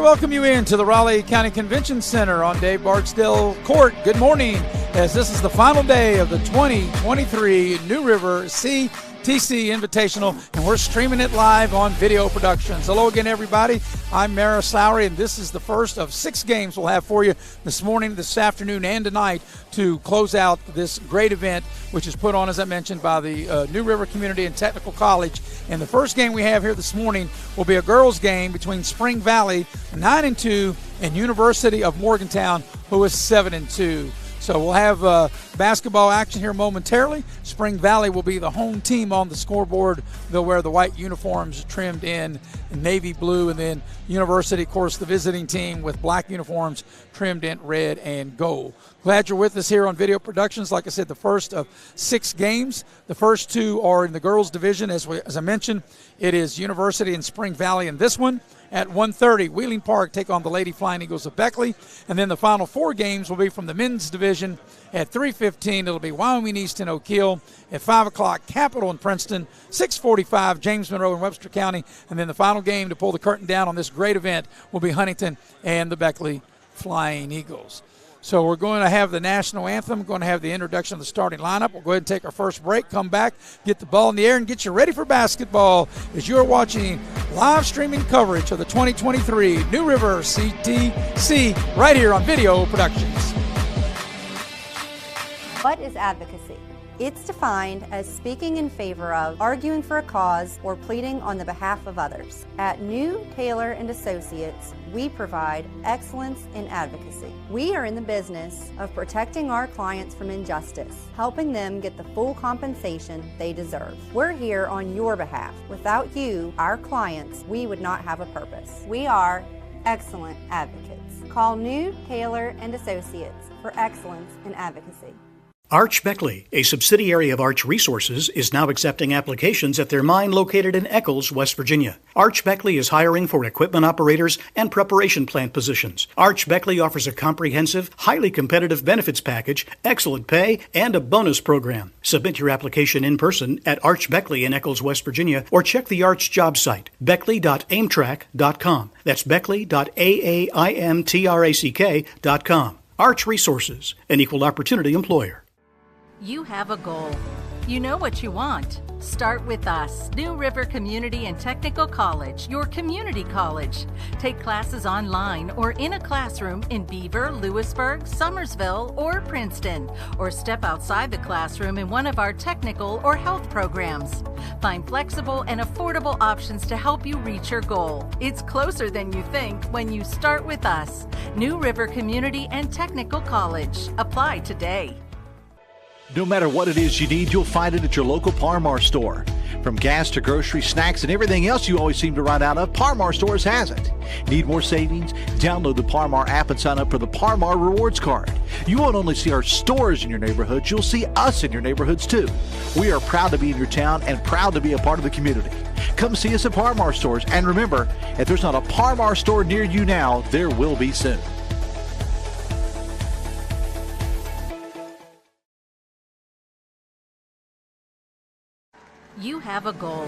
welcome you into the Raleigh County Convention Center on Dave Barksdale Court. Good morning, as this is the final day of the 2023 New River CTC Invitational, and we're streaming it live on Video Productions. Hello again, everybody. I'm Mara Lowry, and this is the first of 6 games we'll have for you this morning, this afternoon, and tonight to close out this great event, which is put on, as I mentioned, by the New River Community and Technical College. And the first game we have here this morning will be a girls' game between Spring Valley, 9-2, and University of Morgantown, who is 7-2. So we'll have basketball action here momentarily. Spring Valley will be the home team on the scoreboard. They'll wear the white uniforms trimmed in navy blue, and then University, of course, the visiting team with black uniforms trimmed in red and gold. Glad you're with us here on Video Productions. Like I said, the first of 6 games. The first 2 are in the girls' division. As I mentioned, it is University and Spring Valley in this one. At 1:30, Wheeling Park take on the Lady Flying Eagles of Beckley. And then the final 4 games will be from the men's division. At 3:15, it'll be Wyoming East and Oak Hill. At 5 o'clock, Capital and Princeton. 6:45, James Monroe and Webster County. And then the final game to pull the curtain down on this great event will be Huntington and the Beckley Flying Eagles. So we're going to have the national anthem, going to have the introduction of the starting lineup. We'll go ahead and take our first break, come back, get the ball in the air, and get you ready for basketball as you're watching live streaming coverage of the 2023 New River CTC right here on Video Productions. What is advocacy? It's defined as speaking in favor of, arguing for a cause, or pleading on the behalf of others. At New Taylor and Associates, we provide excellence in advocacy. We are in the business of protecting our clients from injustice, helping them get the full compensation they deserve. We're here on your behalf. Without you, our clients, we would not have a purpose. We are excellent advocates. Call New Taylor and Associates for excellence in advocacy. Arch Beckley, a subsidiary of Arch Resources, is now accepting applications at their mine located in Eccles, West Virginia. Arch Beckley is hiring for equipment operators and preparation plant positions. Arch Beckley offers a comprehensive, highly competitive benefits package, excellent pay, and a bonus program. Submit your application in person at Arch Beckley in Eccles, West Virginia, or check the Arch job site, beckley.aimtrack.com. That's beckley.aimtrack.com. Arch Resources, an equal opportunity employer. You have a goal. You know what you want. Start with us, New River Community and Technical College, your community college. Take classes online or in a classroom in Beaver, Lewisburg, Summersville, or Princeton, or step outside the classroom in one of our technical or health programs. Find flexible and affordable options to help you reach your goal. It's closer than you think when you start with us, New River Community and Technical College. Apply today. No matter what it is you need, you'll find it at your local Par-Mar store. From gas to grocery, snacks, and everything else you always seem to run out of, Par-Mar stores has it. Need more savings? Download the Par-Mar app and sign up for the Par-Mar Rewards Card. You won't only see our stores in your neighborhoods, you'll see us in your neighborhoods too. We are proud to be in your town and proud to be a part of the community. Come see us at Par-Mar stores, and remember, if there's not a Par-Mar store near you now, there will be soon. You have a goal.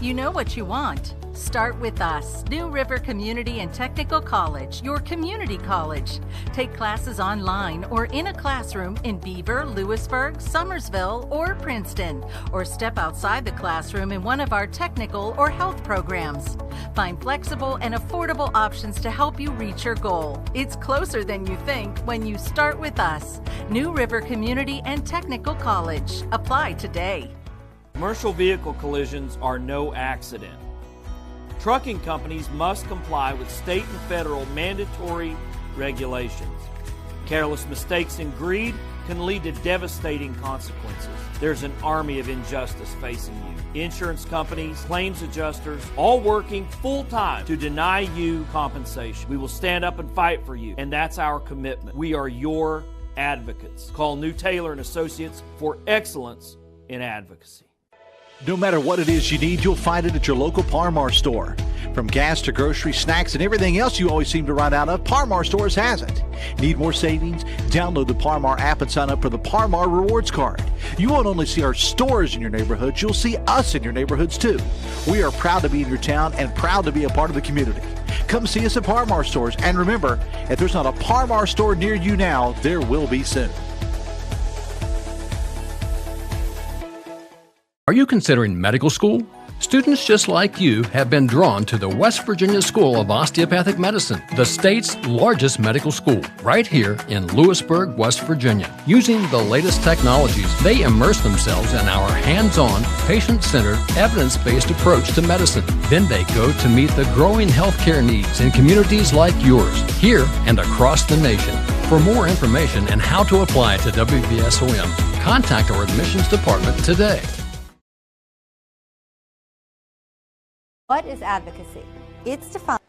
You know what you want. Start with us, New River Community and Technical College, your community college. Take classes online or in a classroom in Beaver, Lewisburg, Summersville, or Princeton, or step outside the classroom in one of our technical or health programs. Find flexible and affordable options to help you reach your goal. It's closer than you think when you start with us, New River Community and Technical College. Apply today. Commercial vehicle collisions are no accident. Trucking companies must comply with state and federal mandatory regulations. Careless mistakes and greed can lead to devastating consequences. There's an army of injustice facing you. Insurance companies, claims adjusters, all working full-time to deny you compensation. We will stand up and fight for you, and that's our commitment. We are your advocates. Call New Taylor and Associates for excellence in advocacy. No matter what it is you need, you'll find it at your local Par-Mar store. From gas to grocery, snacks, and everything else you always seem to run out of, Par-Mar Stores has it. Need more savings? Download the Par-Mar app and sign up for the Par-Mar Rewards Card. You won't only see our stores in your neighborhoods, you'll see us in your neighborhoods too. We are proud to be in your town and proud to be a part of the community. Come see us at Par-Mar Stores, and remember, if there's not a Par-Mar store near you now, there will be soon. Are you considering medical school? Students just like you have been drawn to the West Virginia School of Osteopathic Medicine, the state's largest medical school, right here in Lewisburg, West Virginia. Using the latest technologies, they immerse themselves in our hands-on, patient-centered, evidence-based approach to medicine. Then they go to meet the growing healthcare needs in communities like yours, here and across the nation. For more information and how to apply to WVSOM, contact our admissions department today. What is advocacy? It's defined.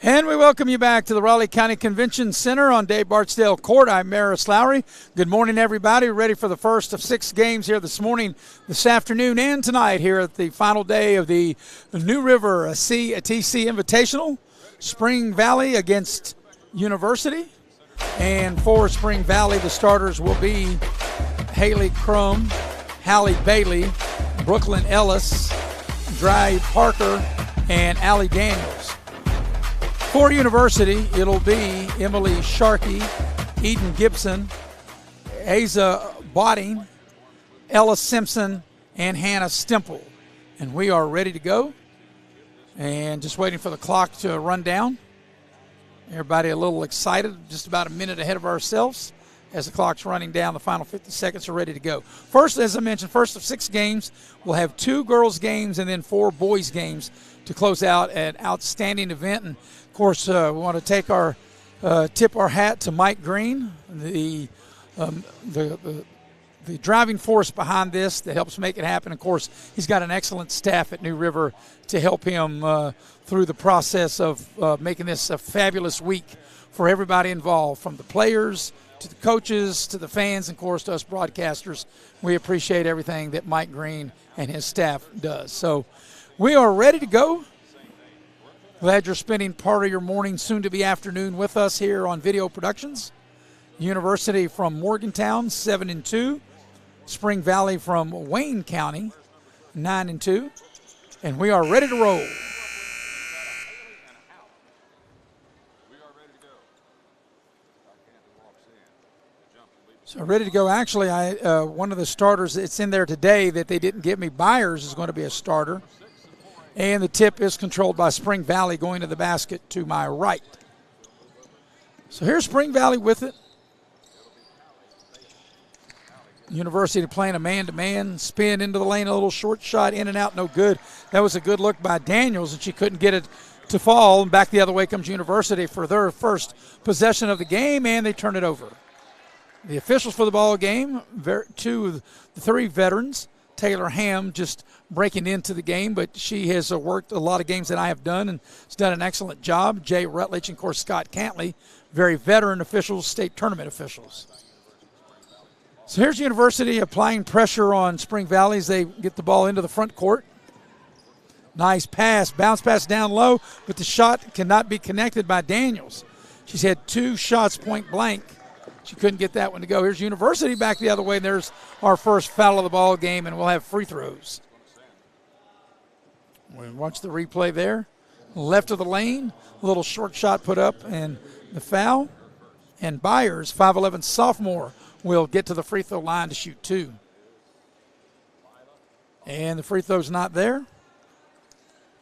And we welcome you back to the Raleigh County Convention Center on Dave Barksdale Court. I'm Maris Lowry. Good morning, everybody. Ready for the first of 6 games here this morning, this afternoon, and tonight here at the final day of the New River CTC Invitational. Spring Valley against University. And for Spring Valley, the starters will be Haley Crum, Hallie Bailey, Brooklyn Ellis, Dry Parker, and Allie Daniels. For University, it'll be Emily Sharkey, Eden Gibson, Asa Botting, Ella Simpson, and Hannah Stemple. And we are ready to go. And just waiting for the clock to run down. Everybody a little excited, just about a minute ahead of ourselves. As the clock's running down, the final 50 seconds are ready to go. First, as I mentioned, first of 6 games. We'll have 2 girls' games and then 4 boys' games to close out an outstanding event. And, of course, we want to take our tip our hat to Mike Green, the driving force behind this that helps make it happen. Of course, he's got an excellent staff at New River to help him through the process of making this a fabulous week for everybody involved, from the players to the coaches, to the fans, and, of course, to us broadcasters. We appreciate everything that Mike Green and his staff does. So we are ready to go. Glad you're spending part of your morning, soon to be afternoon, with us here on Video Productions. University from Morgantown, 7-2. Spring Valley from Wayne County, 9-2. And we are ready to roll. So ready to go. Actually, one of the starters that's in there today that they didn't give me, Byers, is going to be a starter. And the tip is controlled by Spring Valley going to the basket to my right. So here's Spring Valley with it. University playing a man-to-man, spin into the lane, a little short shot, in and out, no good. That was a good look by Daniels, and she couldn't get it to fall. And back the other way comes University for their first possession of the game, and they turn it over. The officials for the ball game, 2 of the 3 veterans. Taylor Ham just breaking into the game, but she has worked a lot of games that I have done and has done an excellent job. Jay Rutledge and, of course, Scott Cantley, very veteran officials, state tournament officials. So here's University applying pressure on Spring Valley as they get the ball into the front court. Nice pass, bounce pass down low, but the shot cannot be connected by Daniels. She's had 2 shots point blank. She couldn't get that one to go. Here's University back the other way. There's our first foul of the ball game, and we'll have free throws. We watch the replay there. Left of the lane, a little short shot put up, and the foul. And Byers, 5'11 sophomore, will get to the free throw line to shoot 2. And the free throw's not there.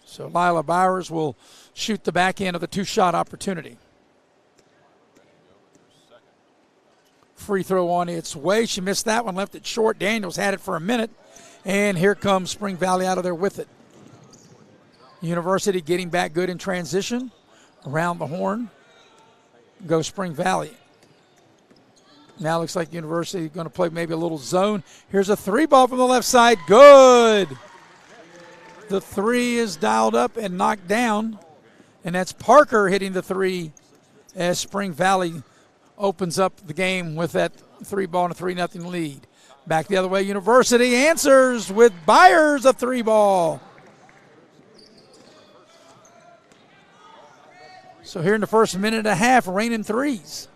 So Lila Byers will shoot the back end of the 2-shot opportunity. Free throw on its way. She missed that one, left it short. Daniels had it for a minute. And here comes Spring Valley out of there with it. University getting back good in transition. Around the horn goes Spring Valley. Now looks like University going to play maybe a little zone. Here's a 3-ball from the left side. Good. The 3 is dialed up and knocked down. And that's Parker hitting the 3 as Spring Valley opens up the game with that 3-ball and a 3-0 lead. Back the other way, University answers with Byers, a 3-ball. So here in the first minute and a half, raining threes.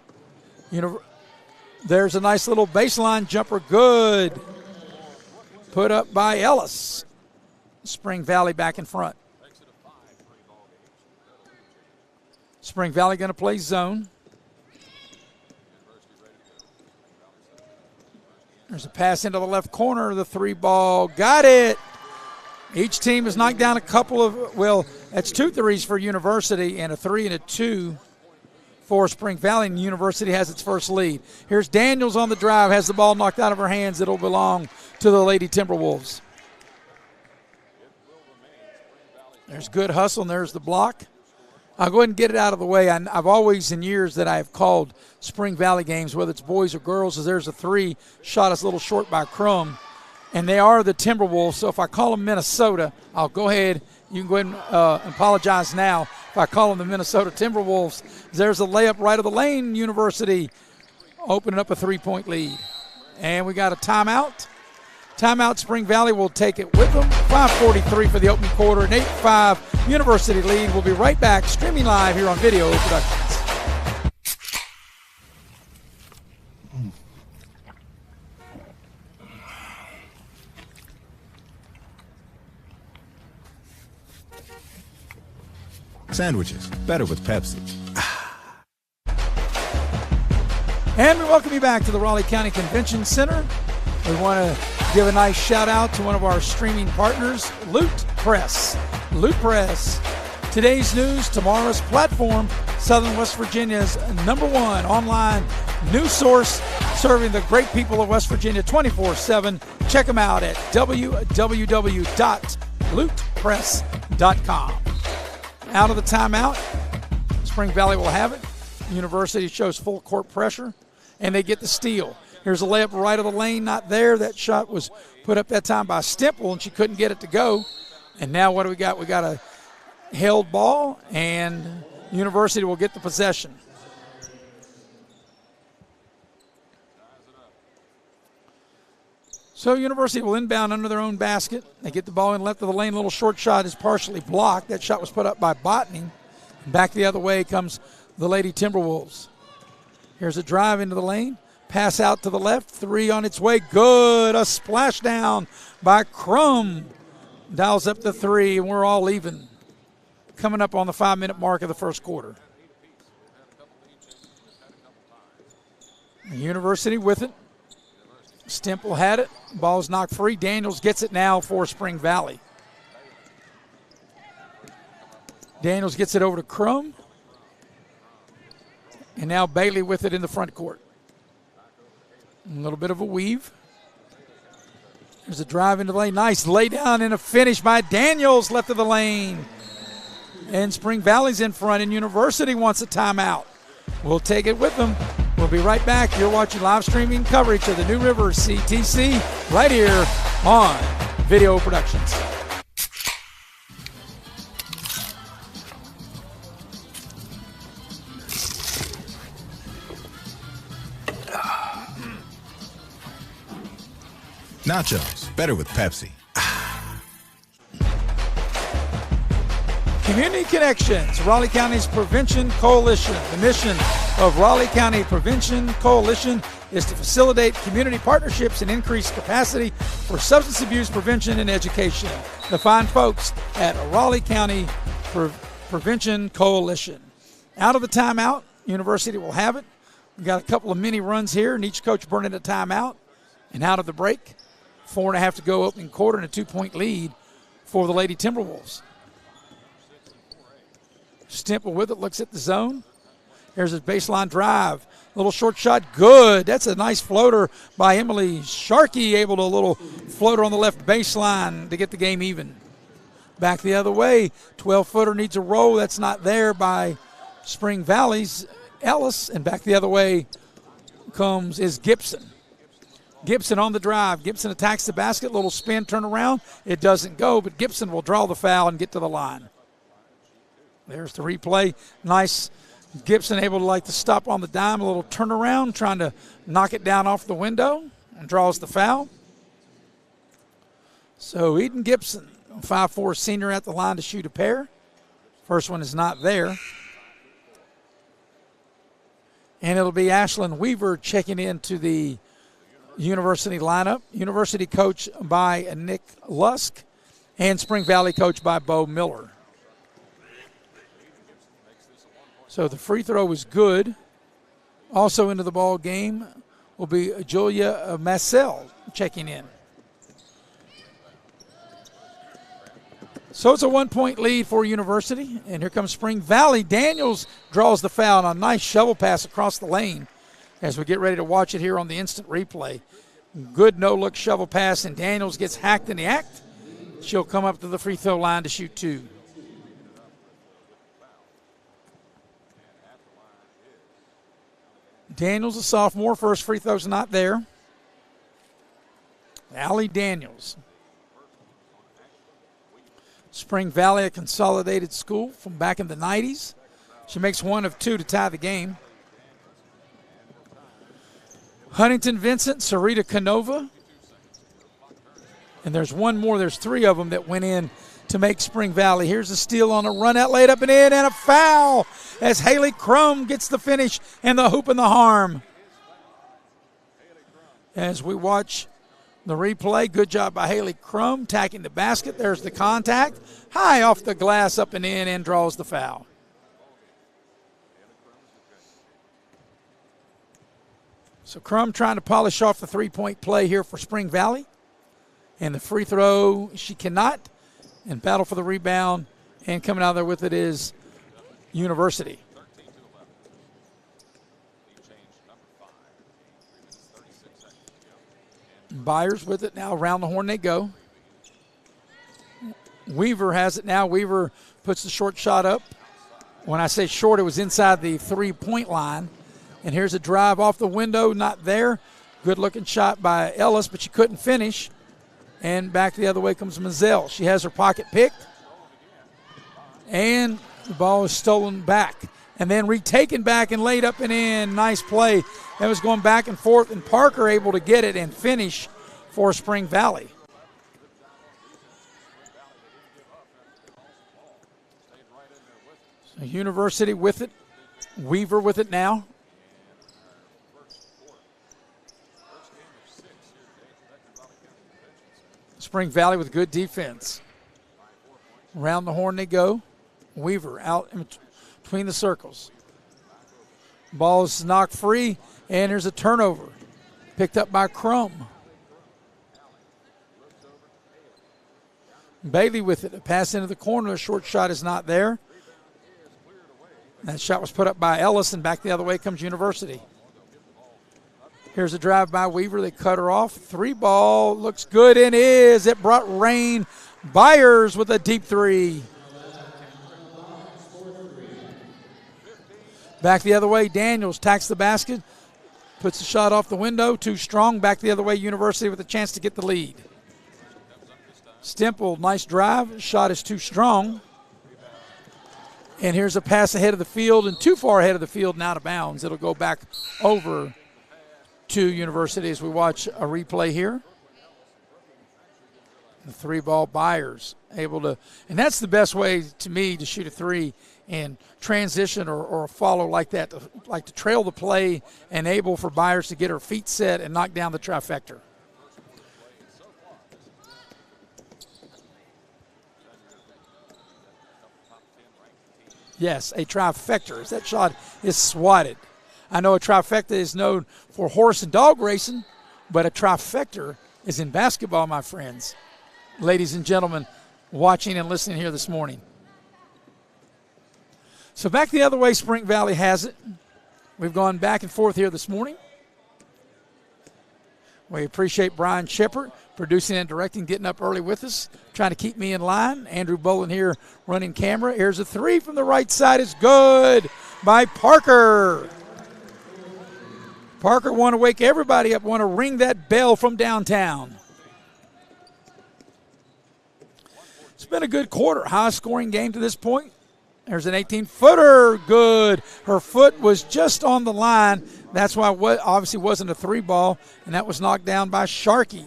There's a nice little baseline jumper, good. Put up by Ellis. Spring Valley back in front. Spring Valley going to play zone. There's a pass into the left corner, the 3-ball. Got it. Each team has knocked down a couple of, well, that's 2 threes for University and a 3 and a 2 for Spring Valley, and University has its first lead. Here's Daniels on the drive, has the ball knocked out of her hands. It'll belong to the Lady Timberwolves. There's good hustle, and there's the block. I'll go ahead and get it out of the way. I've always, in years that I've called Spring Valley games, whether it's boys or girls, as there's a 3 shot us a little short by Crum, and they are the Timberwolves. So if I call them Minnesota, I'll go ahead. You can go ahead and apologize now if I call them the Minnesota Timberwolves. There's a layup right of the lane. University opening up a 3-point lead. And we got a timeout. Timeout, Spring Valley will take it with them. 5:43 for the opening quarter, an 8-5 University lead. We'll be right back, streaming live here on Video Productions. Sandwiches, better with Pepsi. And we welcome you back to the Raleigh County Convention Center. We want to give a nice shout out to one of our streaming partners, Loot Press. Loot Press, today's news, tomorrow's platform, Southern West Virginia's #1 online news source, serving the great people of West Virginia 24/7. Check them out at www.lootpress.com. Out of the timeout, Spring Valley will have it. University shows full court pressure, and they get the steal. Here's a layup right of the lane, not there. That shot was put up that time by Stemple, and she couldn't get it to go. And now what do we got? We got a held ball, and University will get the possession. So University will inbound under their own basket. They get the ball in left of the lane. A little short shot is partially blocked. That shot was put up by Botany. And back the other way comes the Lady Timberwolves. Here's a drive into the lane. Pass out to the left. 3 on its way. Good. A splashdown by Crum. Dials up the 3, and we're all even. Coming up on the 5-minute mark of the first quarter. University with it. Stemple had it. Ball's knocked free. Daniels gets it now for Spring Valley. Daniels gets it over to Crum. And now Bailey with it in the front court. A little bit of a weave. There's a drive into the lane. Nice lay down and a finish by Daniels left of the lane. And Spring Valley's in front, and University wants a timeout. We'll take it with them. We'll be right back. You're watching live streaming coverage of the New River CTC right here on Video Productions. Nachos, better with Pepsi. Community Connections, Raleigh County's Prevention Coalition. The mission of Raleigh County Prevention Coalition is to facilitate community partnerships and increase capacity for substance abuse prevention and education. The fine folks at Raleigh County Prevention Coalition. Out of the timeout, University will have it. We've got a couple of mini runs here, and each coach burning a timeout. And out of the break, 4.5 to go opening quarter, and a 2-point lead for the Lady Timberwolves. Stemple with it, looks at the zone. Here's his baseline drive. Little short shot, good. That's a nice floater by Emily Sharkey, able to a little floater on the left baseline to get the game even. Back the other way, 12-footer needs a roll. That's not there by Spring Valley's Ellis. And back the other way is Gibson. Gibson on the drive. Gibson attacks the basket, little spin, turn around. It doesn't go, but Gibson will draw the foul and get to the line. There's the replay. Nice. Gibson able to stop on the dime, a little turnaround, trying to knock it down off the window. and draws the foul. So Eden Gibson, 5'4" senior, at the line to shoot a pair. First one is not there. And it'll be Ashlyn Weaver checking into the University lineup. University coached by Nick Lusk and Spring Valley coached by Bo Miller. So the free throw is good. Also into the ball game will be Julia Massell checking in. So it's a 1-point lead for University, and here comes Spring Valley. Daniels draws the foul on a nice shovel pass across the lane as we get ready to watch it here on the instant replay. Good no-look shovel pass, and Daniels gets hacked in the act. She'll come up to the free throw line to shoot 2. Daniels, a sophomore. First free throw's not there. Allie Daniels. Spring Valley, a consolidated school from back in the 90s. She makes 1 of 2 to tie the game. Huntington Vincent, Sarita Canova. And there's one more. There's 3 of them that went in to make Spring Valley. Here's a steal on a run out, laid up and in, and a foul as Haley Crum gets the finish and the hoop and the harm. As we watch the replay, good job by Haley Crum tacking the basket. There's the contact. High off the glass, up and in, and draws the foul. So Crum trying to polish off the three-point play here for Spring Valley. And the free throw, she cannot. And battle for the rebound. And coming out there with it is University. Byers with it now. Around the horn they go. Weaver has it now. Weaver puts the short shot up. When I say short, it was inside the three-point line. And here's a drive off the window, not there. Good-looking shot by Ellis, but she couldn't finish. And back the other way comes Mazzell. She has her pocket picked. And the ball is stolen back. And then retaken back and laid up and in. Nice play. That was going back and forth, and Parker able to get it and finish for Spring Valley. So University with it. Weaver with it now. Spring Valley with good defense. Around the horn they go. Weaver out in between the circles. Ball is knocked free, and there's a turnover. Picked up by Crum. Bailey with it. A pass into the corner. A short shot is not there. That shot was put up by Ellis, and back the other way comes University. Here's a drive by Weaver. They cut her off. 3 ball. Looks good and is. It brought rain. Byers with a deep 3. Back the other way. Daniels tacks the basket. Puts the shot off the window. Too strong. Back the other way. University with a chance to get the lead. Stemple, nice drive. Shot is too strong. And here's a pass ahead of the field and too far ahead of the field and out of bounds. It'll go back over to University as we watch a replay here. The 3-ball Byers able to, and that's the best way to me to shoot a 3 and transition or follow like that, to trail the play and able for Byers to get her feet set and knock down the trifecta. Yes, a trifecta. That shot is swatted. I know a trifecta is known for horse and dog racing, but a trifecta is in basketball, my friends. Ladies and gentlemen, watching and listening here this morning. So back the other way, Spring Valley has it. We've gone back and forth here this morning. We appreciate Brian Shepard producing and directing, getting up early with us, trying to keep me in line. Andrew Bolin here running camera. Here's a 3 from the right side. Is good by Parker. Parker want to wake everybody up, want to ring that bell from downtown. It's been a good quarter, high-scoring game to this point. There's an 18-footer, good. Her foot was just on the line. That's why what obviously wasn't a 3-ball, and that was knocked down by Sharkey.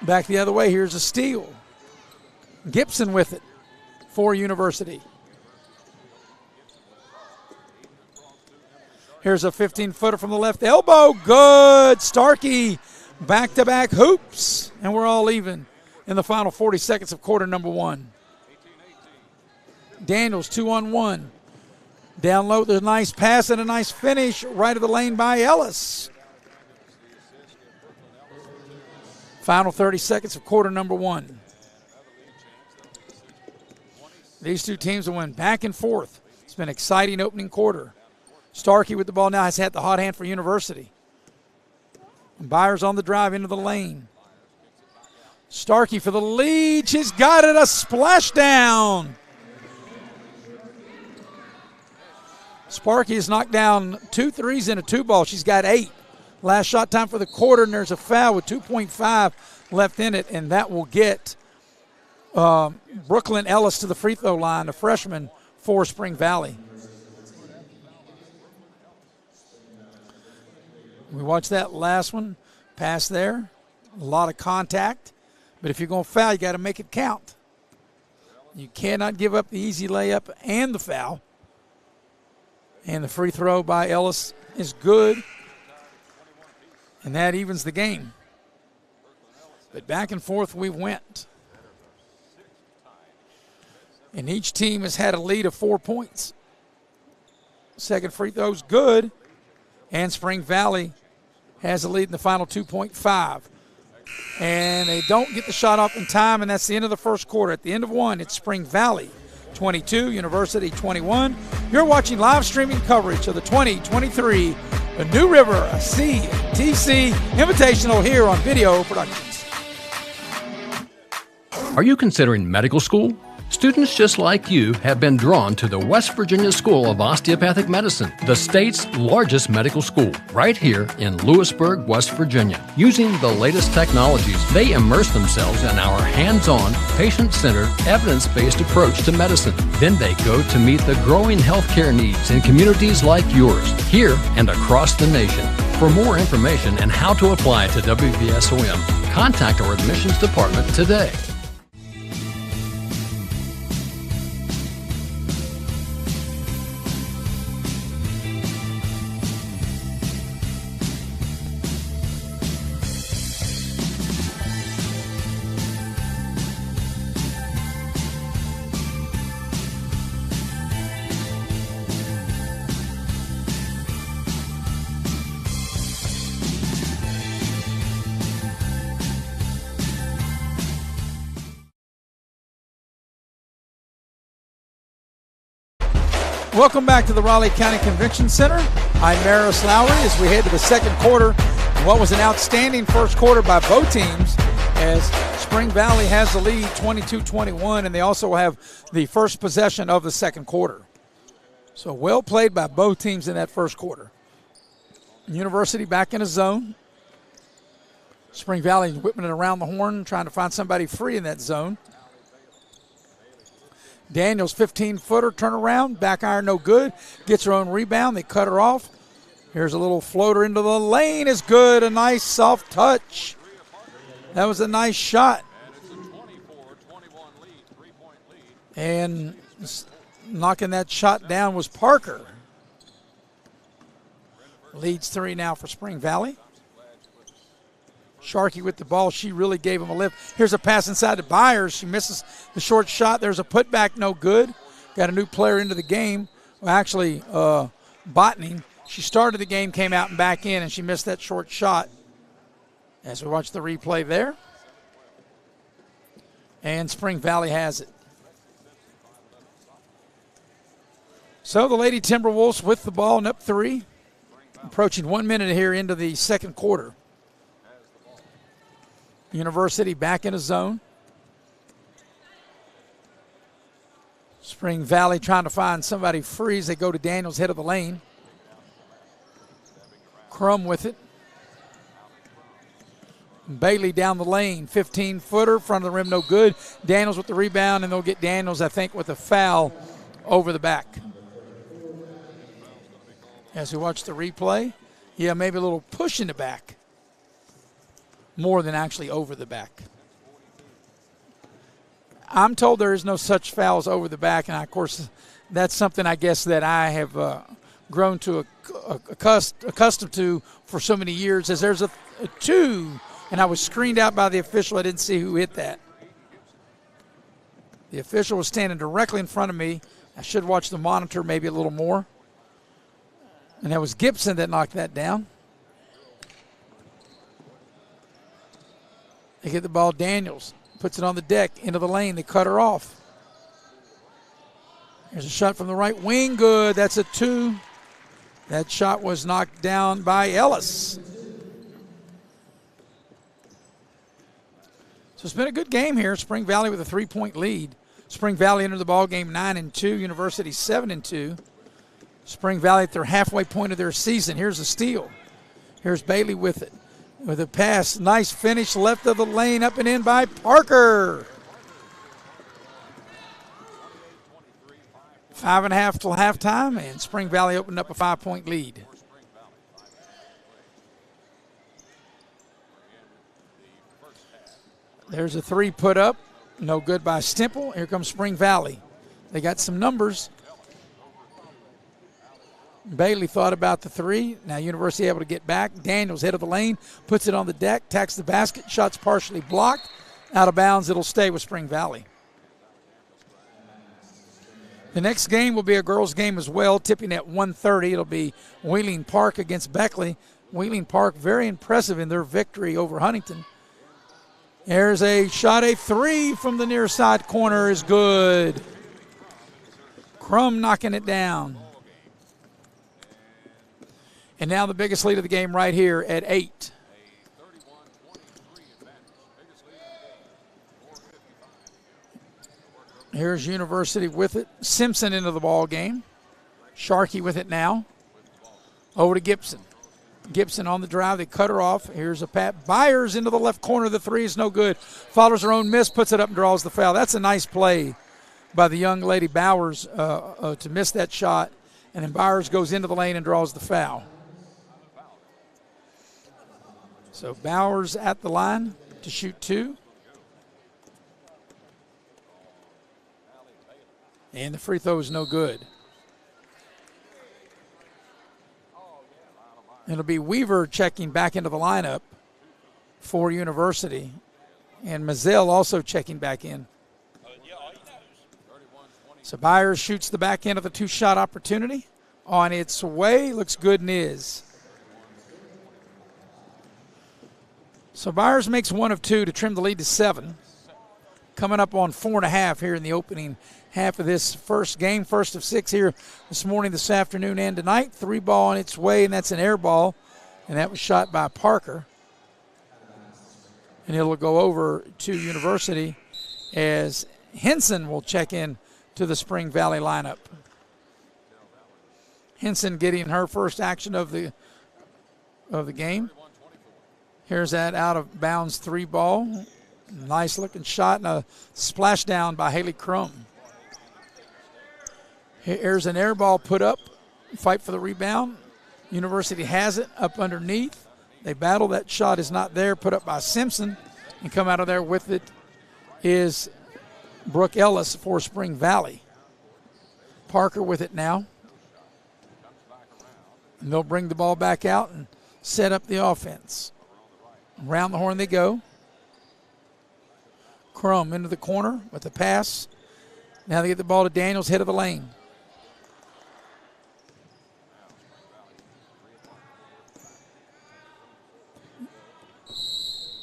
Back the other way, here's a steal. Gibson with it for University. Here's a 15-footer from the left elbow. Good. Starkey, back-to-back hoops. And we're all even in the final 40 seconds of quarter number 1. Daniels 2-on-1. Down low, there's a nice pass and a nice finish right of the lane by Ellis. Final 30 seconds of quarter number 1. These two teams will win back and forth. It's been an exciting opening quarter. Starkey with the ball now has had the hot hand for University. And Byers on the drive into the lane. Starkey for the lead. She's got it, a splashdown. Sparky has knocked down 2 threes in a 2-ball. She's got 8. Last shot time for the quarter, and there's a foul with 2.5 left in it, and that will get Brooklyn Ellis to the free throw line, a freshman for Spring Valley. We watched that last one, pass there, a lot of contact, but if you're going to foul, you got to make it count. You cannot give up the easy layup and the foul. And the free throw by Ellis is good, and that evens the game. But back and forth we went. And each team has had a lead of 4 points. Second free throw's good, and Spring Valley has a lead in the final 2.5. And they don't get the shot off in time, and that's the end of the first quarter. At the end of 1, it's Spring Valley 22, University 21. You're watching live streaming coverage of the 2023 New River CTC Invitational here on Video Productions. Are you considering medical school? Students just like you have been drawn to the West Virginia School of Osteopathic Medicine, the state's largest medical school, right here in Lewisburg, West Virginia. Using the latest technologies, they immerse themselves in our hands-on, patient-centered, evidence-based approach to medicine. Then they go to meet the growing healthcare needs in communities like yours, here and across the nation. For more information and how to apply to WVSOM, contact our admissions department today. Welcome back to the Raleigh County Convention Center. I'm Maris Lowry as we head to the second quarter. What was an outstanding first quarter by both teams, as Spring Valley has the lead 22-21, and they also have the first possession of the second quarter. So well played by both teams in that first quarter. University back in a zone. Spring Valley whipping it around the horn, trying to find somebody free in that zone. Daniels, 15-footer, turnaround, back iron no good. Gets her own rebound. They cut her off. Here's a little floater into the lane. Is good. A nice soft touch. That was a nice shot. And knocking that shot down was Parker. Leads 3 now for Spring Valley. Sharkey with the ball. She really gave him a lift. Here's a pass inside to Byers. She misses the short shot. There's a putback, no good. Got a new player into the game. Well, actually, Botany. She started the game, came out and back in, and she missed that short shot. As we watch the replay there. And Spring Valley has it. So the Lady Timberwolves with the ball and up 3. Approaching 1 minute here into the second quarter. University back in a zone. Spring Valley trying to find somebody free as they go to Daniels, head of the lane. Crum with it. Bailey down the lane, 15-footer, front of the rim, no good. Daniels with the rebound, and they'll get Daniels, I think, with a foul over the back. As we watch the replay, yeah, maybe a little push in the back. More than actually over the back. I'm told there is no such fouls over the back, and of course, that's something I guess that I have grown to accustomed to for so many years, as there's a 2, and I was screened out by the official. I didn't see who hit that. The official was standing directly in front of me. I should watch the monitor maybe a little more. And that was Gibson that knocked that down. They get the ball. Daniels puts it on the deck, into the lane. They cut her off. There's a shot from the right wing. Good. That's a 2. That shot was knocked down by Ellis. So it's been a good game here. Spring Valley with a 3-point lead. Spring Valley entered the ball game 9-2. University 7-2. Spring Valley at their halfway point of their season. Here's a steal. Here's Bailey with it. With a pass. Nice finish left of the lane, up and in by Parker. 5.5 till halftime, and Spring Valley opened up a 5-point lead. There's a 3 put up. No good by Stemple. Here comes Spring Valley. They got some numbers. Bailey thought about the 3. Now University able to get back. Daniels head of the lane, puts it on the deck, tacks the basket. Shot's partially blocked. Out of bounds. It'll stay with Spring Valley. The next game will be a girls' game as well, tipping at 1:30. It'll be Wheeling Park against Beckley. Wheeling Park very impressive in their victory over Huntington. There's a shot, a 3 from the near side corner is good. Crum knocking it down. And now the biggest lead of the game right here at 8. Here's University with it. Simpson into the ball game. Sharkey with it now. Over to Gibson. Gibson on the drive. They cut her off. Here's a pat. Byers into the left corner. The 3 is no good. Follows her own miss, puts it up and draws the foul. That's a nice play by the young lady Bowers to miss that shot. And then Byers goes into the lane and draws the foul. So Bowers at the line to shoot 2. And the free throw is no good. It'll be Weaver checking back into the lineup for University. And Mazzell also checking back in. So Byers shoots the back end of the 2-shot opportunity. On its way, looks good and is. So Byers makes 1 of 2 to trim the lead to 7. Coming up on 4.5 here in the opening half of this first game. First of 6 here this morning, this afternoon, and tonight. 3 ball on its way, and that's an air ball. And that was shot by Parker. And it'll go over to University as Henson will check in to the Spring Valley lineup. Henson getting her first action of the game. Here's that out of bounds 3 ball. Nice looking shot and a splash down by Haley Crum. Here's an air ball put up. Fight for the rebound. University has it up underneath. They battle. That shot is not there. Put up by Simpson. And come out of there with it is Brooke Ellis for Spring Valley. Parker with it now. And they'll bring the ball back out and set up the offense. Around the horn they go. Crum into the corner with the pass. Now they get the ball to Daniels, head of the lane.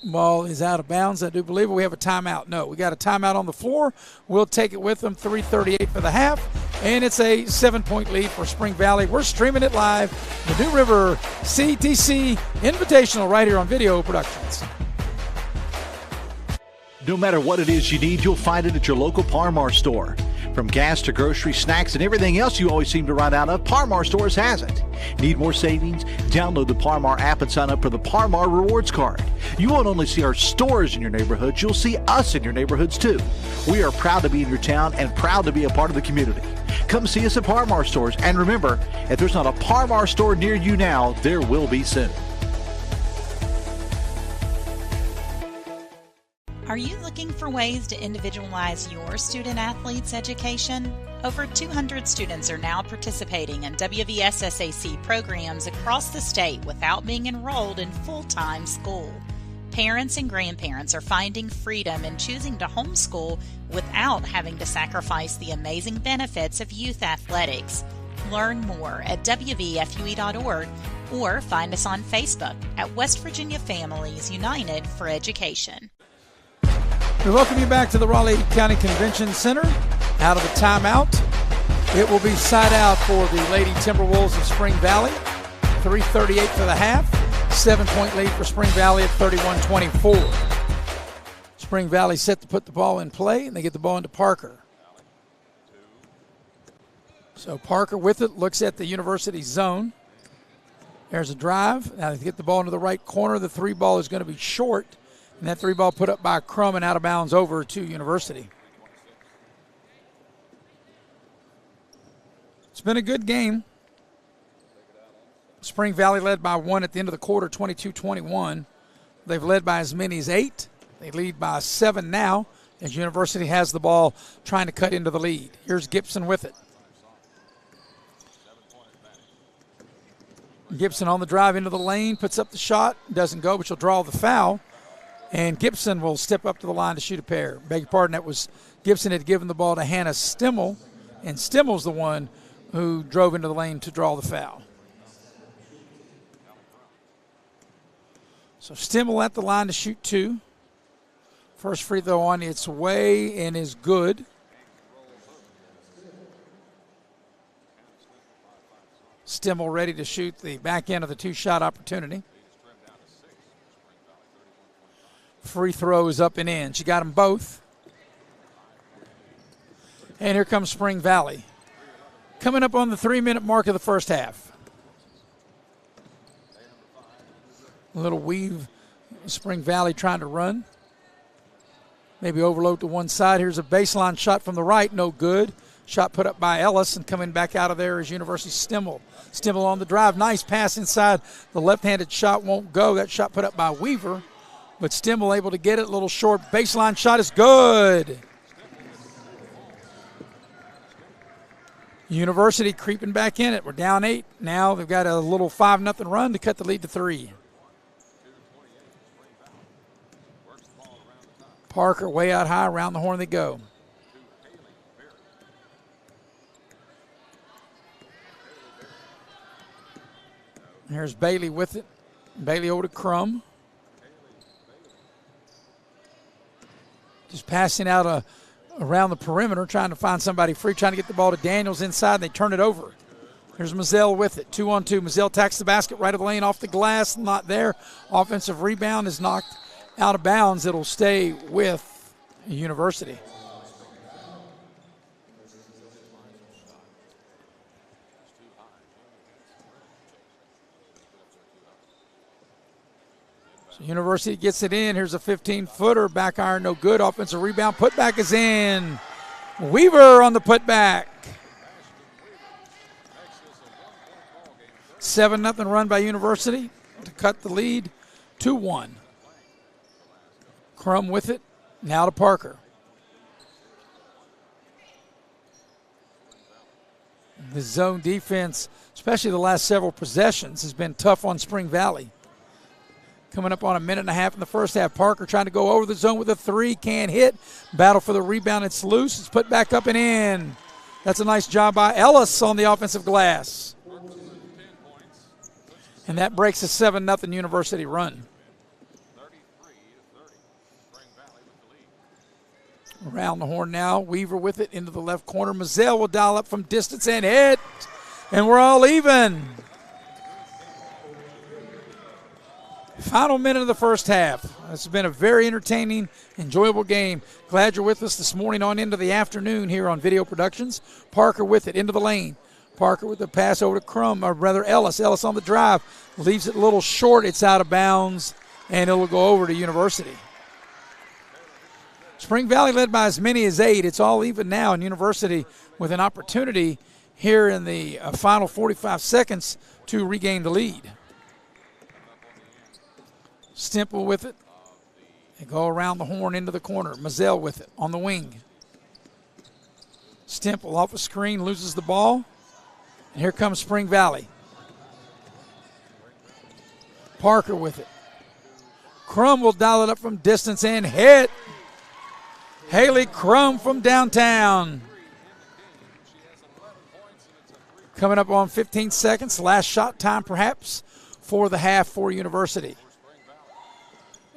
Ball is out of bounds, I do believe. We have a timeout. No, we got a timeout on the floor. We'll take it with them. 3:38 for the half. And it's a 7-point lead for Spring Valley. We're streaming it live. The New River CTC Invitational right here on Video Productions. No matter what it is you need, you'll find it at your local Par-Mar store. From gas to grocery, snacks, and everything else you always seem to run out of, Par-Mar Stores has it. Need more savings? Download the Par-Mar app and sign up for the Par-Mar Rewards Card. You won't only see our stores in your neighborhoods, you'll see us in your neighborhoods too. We are proud to be in your town and proud to be a part of the community. Come see us at Par-Mar stores. And remember, if there's not a Par-Mar store near you now, there will be soon. Are you looking for ways to individualize your student-athlete's education? Over 200 students are now participating in WVSSAC programs across the state without being enrolled in full-time school. Parents and grandparents are finding freedom in choosing to homeschool without having to sacrifice the amazing benefits of youth athletics. Learn more at WVFUE.org or find us on Facebook at West Virginia Families United for Education. We welcome you back to the Raleigh County Convention Center. Out of the timeout, it will be side out for the Lady Timberwolves of Spring Valley. 3:38 for the half. 7-point lead for Spring Valley at 31-24. Spring Valley set to put the ball in play, and they get the ball into Parker. So Parker with it, looks at the University zone. There's a drive. Now they get the ball into the right corner. The three ball is going to be short. And that three ball put up by Crum and out of bounds over to University. It's been a good game. Spring Valley led by 1 at the end of the quarter, 22-21. They've led by as many as 8. They lead by 7 now as University has the ball trying to cut into the lead. Here's Gibson with it. Gibson on the drive into the lane, puts up the shot, doesn't go, but she'll draw the foul. And Gibson will step up to the line to shoot a pair. Beg your pardon, that was Gibson had given the ball to Hannah Stimmel, and Stimmel's the one who drove into the lane to draw the foul. So Stimmel at the line to shoot 2. First free throw on its way and is good. Stimmel ready to shoot the back end of the 2-shot opportunity. Free throws up and in. She got them both. And here comes Spring Valley. Coming up on the 3-minute mark of the first half. A little weave. Spring Valley trying to run. Maybe overload to one side. Here's a baseline shot from the right. No good. Shot put up by Ellis, and coming back out of there is University Stimmel. Stimmel on the drive. Nice pass inside. The left-handed shot won't go. That shot put up by Weaver. But Stimmel able to get it. A little short baseline shot is good. University creeping back in it. We're down 8. Now they've got a little 5-0 run to cut the lead to 3. Parker way out high. Around the horn they go. Here's Bailey with it. Bailey over to Crum. Just passing out around the perimeter, trying to find somebody free, trying to get the ball to Daniels inside, and they turn it over. Here's Mazzell with it, 2-on-2. Mazzell tacks the basket right of the lane, off the glass, not there. Offensive rebound is knocked out of bounds. It'll stay with University. So University gets it in. Here's a 15-footer. Back iron, no good. Offensive rebound. Putback is in. Weaver on the putback. 7-0 run by University to cut the lead 2-1. Crum with it. Now to Parker. The zone defense, especially the last several possessions, has been tough on Spring Valley. Coming up on a minute and a half in the first half. Parker trying to go over the zone with a 3. Can't hit. Battle for the rebound. It's loose. It's put back up and in. That's a nice job by Ellis on the offensive glass. And that breaks a 7-0 University run. Around the horn now. Weaver with it into the left corner. Mazzell will dial up from distance and hit. And we're all even. Final minute of the first half. This has been a very entertaining, enjoyable game. Glad you're with us this morning on into the afternoon here on Video Productions. Parker with it into the lane. Parker with the pass over to Crum, or rather Ellis. Ellis on the drive. Leaves it a little short. It's out of bounds, and it'll go over to University. Spring Valley led by as many as 8. It's all even now in University with an opportunity here in the final 45 seconds to regain the lead. Stemple with it. They go around the horn into the corner. Mazzell with it on the wing. Stemple off the screen, loses the ball. And here comes Spring Valley. Parker with it. Crum will dial it up from distance and hit. Haley Crum from downtown. Coming up on 15 seconds, last shot time perhaps for the half for University.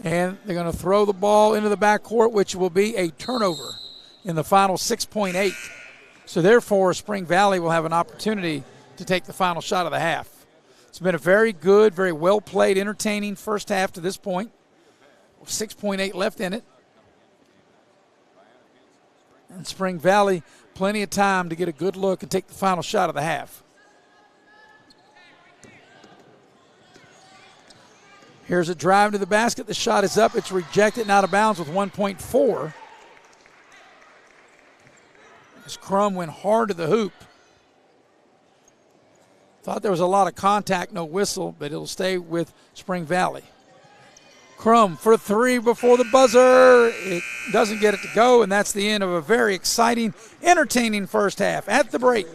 And they're going to throw the ball into the backcourt, which will be a turnover in the final 6.8. So therefore, Spring Valley will have an opportunity to take the final shot of the half. It's been a very good, very well-played, entertaining first half to this point. 6.8 left in it. And Spring Valley, plenty of time to get a good look and take the final shot of the half. Here's a drive to the basket. The shot is up. It's rejected and out of bounds with 1.4. As Crum went hard to the hoop. Thought there was a lot of contact, no whistle, but it'll stay with Spring Valley. Crum for three before the buzzer. It doesn't get it to go, and that's the end of a very exciting, entertaining first half. At the break,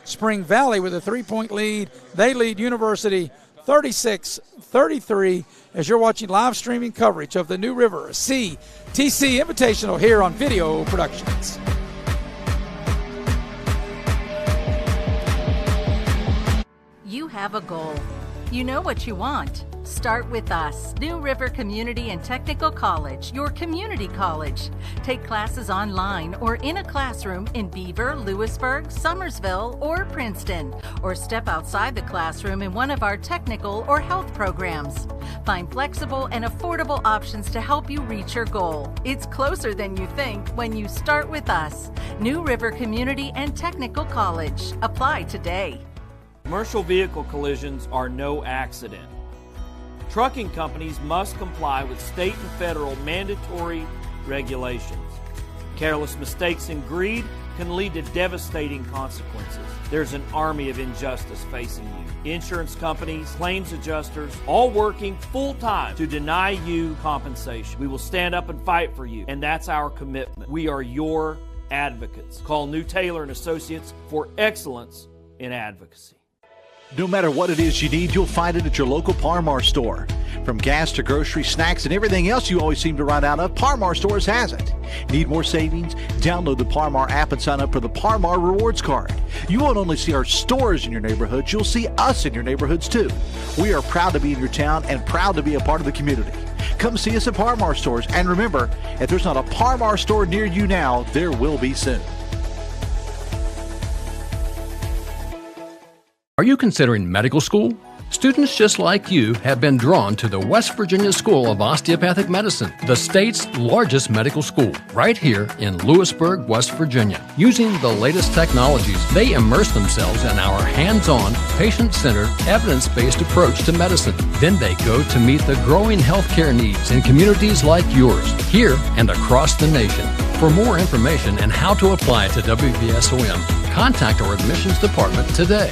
Spring Valley with a 3-point lead. They lead University 36-33 as you're watching live streaming coverage of the New River CTC Invitational here on Video Productions. You have a goal. You know what you want. Start with us, New River Community and Technical College, your community college. Take classes online or in a classroom in Beaver, Lewisburg, Summersville, or Princeton, or step outside the classroom in one of our technical or health programs. Find flexible and affordable options to help you reach your goal. It's closer than you think when you start with us, New River Community and Technical College. Apply today. Commercial vehicle collisions are no accident. Trucking companies must comply with state and federal mandatory regulations. Careless mistakes and greed can lead to devastating consequences. There's an army of injustice facing you. Insurance companies, claims adjusters, all working full-time to deny you compensation. We will stand up and fight for you, and that's our commitment. We are your advocates. Call New Taylor & Associates for excellence in advocacy. No matter what it is you need, you'll find it at your local Par-Mar store. From gas to grocery, snacks, and everything else you always seem to run out of, Par-Mar stores has it. Need more savings? Download the Par-Mar app and sign up for the Par-Mar Rewards Card. You won't only see our stores in your neighborhoods, you'll see us in your neighborhoods too. We are proud to be in your town and proud to be a part of the community. Come see us at Par-Mar stores, and remember, if there's not a Par-Mar store near you now, there will be soon. Are you considering medical school? Students just like you have been drawn to the West Virginia School of Osteopathic Medicine, the state's largest medical school, right here in Lewisburg, West Virginia. Using the latest technologies, they immerse themselves in our hands-on, patient-centered, evidence-based approach to medicine. Then they go to meet the growing healthcare needs in communities like yours, here and across the nation. For more information and how to apply to WVSOM, contact our admissions department today.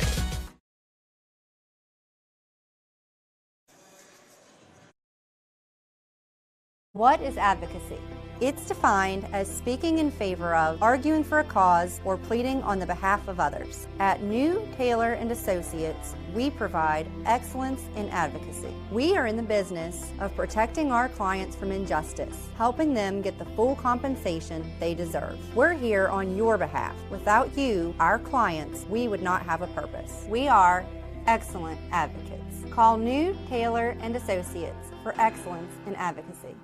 What is advocacy? It's defined as speaking in favor of, arguing for a cause, or pleading on the behalf of others. At New Taylor & Associates, we provide excellence in advocacy. We are in the business of protecting our clients from injustice, helping them get the full compensation they deserve. We're here on your behalf. Without you, our clients, we would not have a purpose. We are excellent advocates. Call New Taylor & Associates for excellence in advocacy.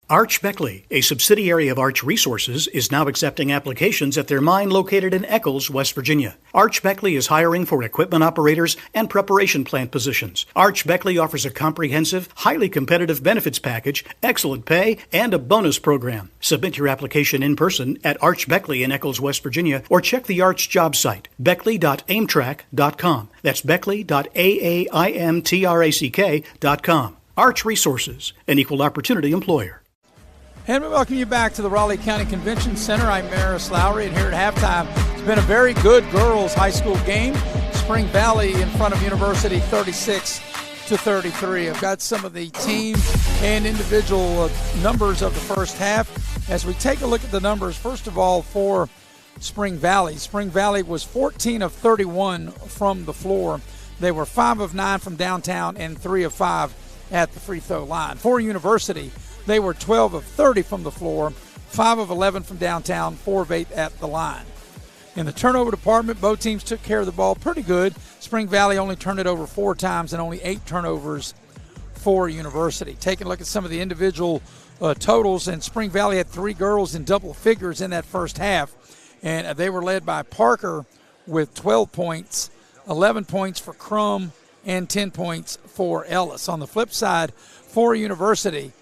Arch Beckley, a subsidiary of Arch Resources, is now accepting applications at their mine located in Eccles, West Virginia. Arch Beckley is hiring for equipment operators and preparation plant positions. Arch Beckley offers a comprehensive, highly competitive benefits package, excellent pay, and a bonus program. Submit your application in person at Arch Beckley in Eccles, West Virginia, or check the Arch job site, beckley.aimtrack.com. That's beckley.aimtrack.com. Arch Resources, an equal opportunity employer. And we welcome you back to the Raleigh County Convention Center. I'm Maris Lowry, and here at halftime, it's been a very good girls high school game. Spring Valley in front of University 36-33. I've got some of the team and individual numbers of the first half. As we take a look at the numbers, first of all, for Spring Valley. Spring Valley was 14 of 31 from the floor. They were 5 of 9 from downtown and 3 of 5 at the free throw line. For University, they were 12 of 30 from the floor, 5 of 11 from downtown, 4 of 8 at the line. In the turnover department, both teams took care of the ball pretty good. Spring Valley only turned it over 4 times and only 8 turnovers for University. Taking a look at some of the individual totals, and Spring Valley had 3 girls in double figures in that first half, and they were led by Parker with 12 points, 11 points for Crum, and 10 points for Ellis. On the flip side, for University,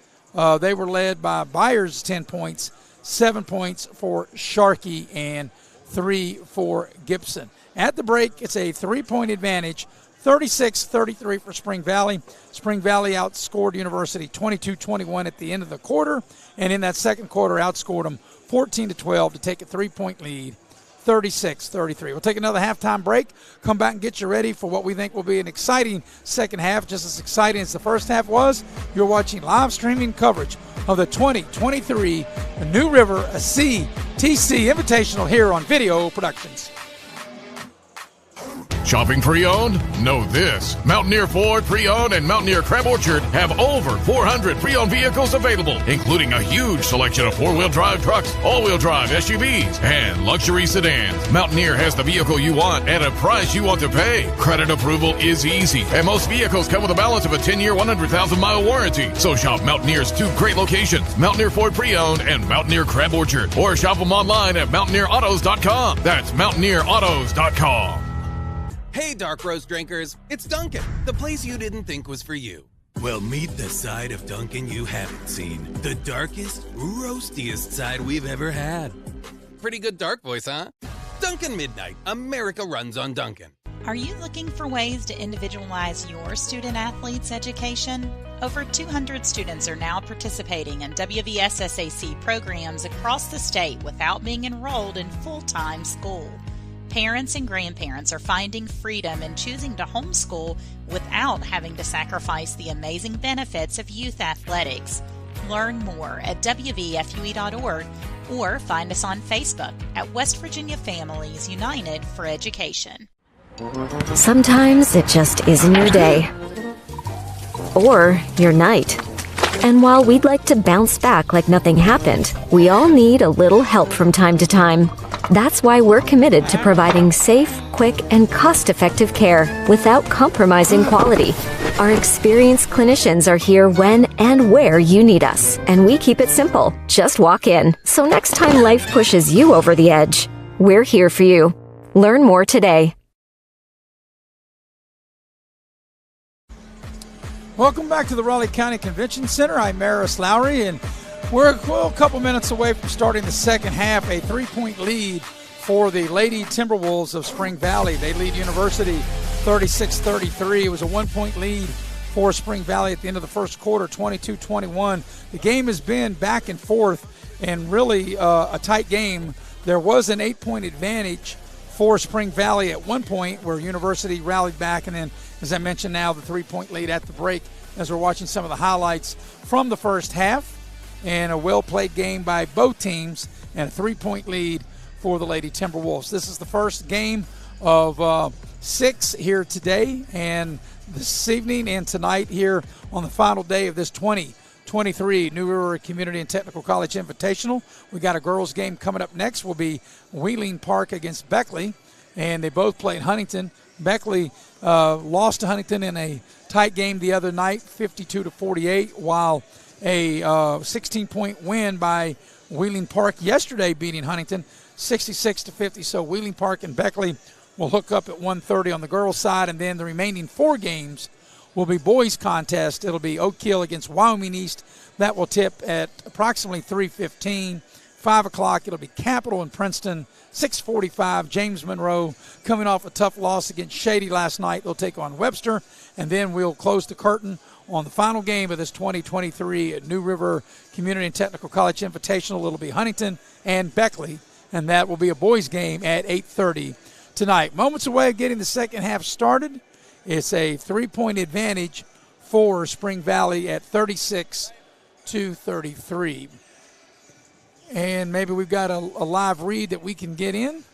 they were led by Byers, 10 points, 7 points for Sharkey, and 3 for Gibson. At the break, it's a 3-point advantage, 36-33 for Spring Valley. Spring Valley outscored University 22-21 at the end of the quarter, and in that second quarter outscored them 14-12 to take a 3-point lead, 36-33. We'll take another halftime break, come back and get you ready for what we think will be an exciting second half, just as exciting as the first half was. You're watching live streaming coverage of the 2023 New River CTC Invitational here on Video Productions. Shopping pre-owned? Know this. Mountaineer Ford Pre-Owned and Mountaineer Crab Orchard have over 400 pre-owned vehicles available, including a huge selection of 4-wheel drive trucks, all-wheel drive SUVs, and luxury sedans. Mountaineer has the vehicle you want at a price you want to pay. Credit approval is easy, and most vehicles come with a balance of a 10-year, 100,000-mile warranty. So shop Mountaineer's 2 great locations, Mountaineer Ford Pre-Owned and Mountaineer Crab Orchard, or shop them online at mountaineerautos.com. That's mountaineerautos.com. Hey, Dark Roast drinkers, it's Dunkin', the place you didn't think was for you. Well, meet the side of Dunkin' you haven't seen. The darkest, roastiest side we've ever had. Pretty good dark voice, huh? Dunkin' Midnight, America runs on Dunkin'. Are you looking for ways to individualize your student-athlete's education? Over 200 students are now participating in WVSSAC programs across the state without being enrolled in full-time school. Parents and grandparents are finding freedom in choosing to homeschool without having to sacrifice the amazing benefits of youth athletics. Learn more at WVFUE.org or find us on Facebook at West Virginia Families United for Education. Sometimes it just isn't your day. Or your night. And while we'd like to bounce back like nothing happened, we all need a little help from time to time. That's why we're committed to providing safe, quick, and cost-effective care without compromising quality. Our experienced clinicians are here when and where you need us, and we keep it simple. Just walk in. So next time life pushes you over the edge, we're here for you. Learn more today. Welcome back to the Raleigh County Convention Center. I'm Maris Lowry, and we're a couple minutes away from starting the second half. A 3-point lead for the Lady Timberwolves of Spring Valley. They lead University 36-33. It was a 1-point lead for Spring Valley at the end of the first quarter, 22-21. The game has been back and forth and really a tight game. There was an 8-point advantage for Spring Valley at one point where University rallied back, and then, as I mentioned now, the 3-point lead at the break as we're watching some of the highlights from the first half. And a well-played game by both teams and a 3-point lead for the Lady Timberwolves. This is the first game of 6 here today and this evening and tonight here on the final day of this 2023 New River Community and Technical College Invitational. We got a girls game coming up next. Will be Wheeling Park against Beckley, and they both play in Huntington. Beckley lost to Huntington in a tight game the other night, 52-48, while a 16-point win by Wheeling Park yesterday beating Huntington 66-50. So Wheeling Park and Beckley will hook up at 1:30 on the girls' side, and then the remaining 4 games will be boys' contest. It'll be Oak Hill against Wyoming East. That will tip at approximately 3:15. 5 o'clock, it'll be Capital and Princeton. 6:45, James Monroe coming off a tough loss against Shady last night. They'll take on Webster, and then we'll close the curtain on the final game of this 2023 New River Community and Technical College Invitational. It'll be Huntington and Beckley, and that will be a boys' game at 8:30 tonight. Moments away of getting the second half started. It's a 3-point advantage for Spring Valley at 36-33. And maybe we've got a live read that we can get in.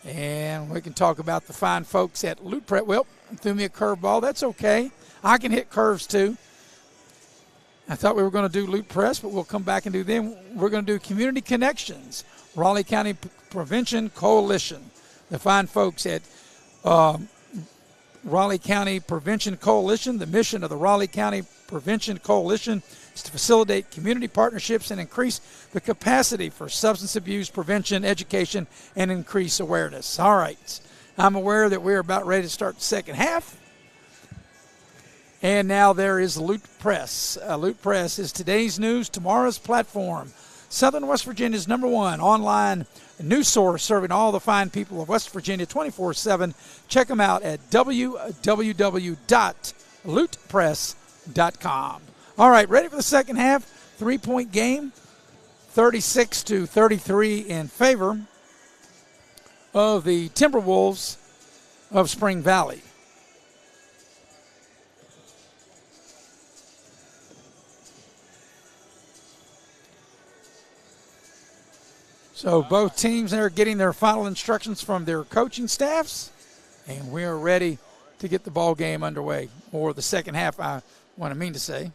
And we can talk about the fine folks at Loot Prep. Well, threw me a curveball. That's okay. I can hit curves too. I thought we were going to do Loot Press, but we'll come back and do them. We're going to do Community Connections, Raleigh County Prevention Coalition. The fine folks at Raleigh County Prevention Coalition. The mission of the Raleigh County Prevention Coalition is to facilitate community partnerships and increase the capacity for substance abuse prevention, education, and increase awareness. All right. I'm aware that we're about ready to start the second half. And now there is Loot Press. Loot Press is today's news, tomorrow's platform. Southern West Virginia's #1 online news source serving all the fine people of West Virginia 24/7. Check them out at www.lootpress.com. All right, ready for the second half. 3-point game, 36-33 in favor of the Timberwolves of Spring Valley. So both teams are getting their final instructions from their coaching staffs, and we are ready to get the ball game underway, or the second half, what I mean to say.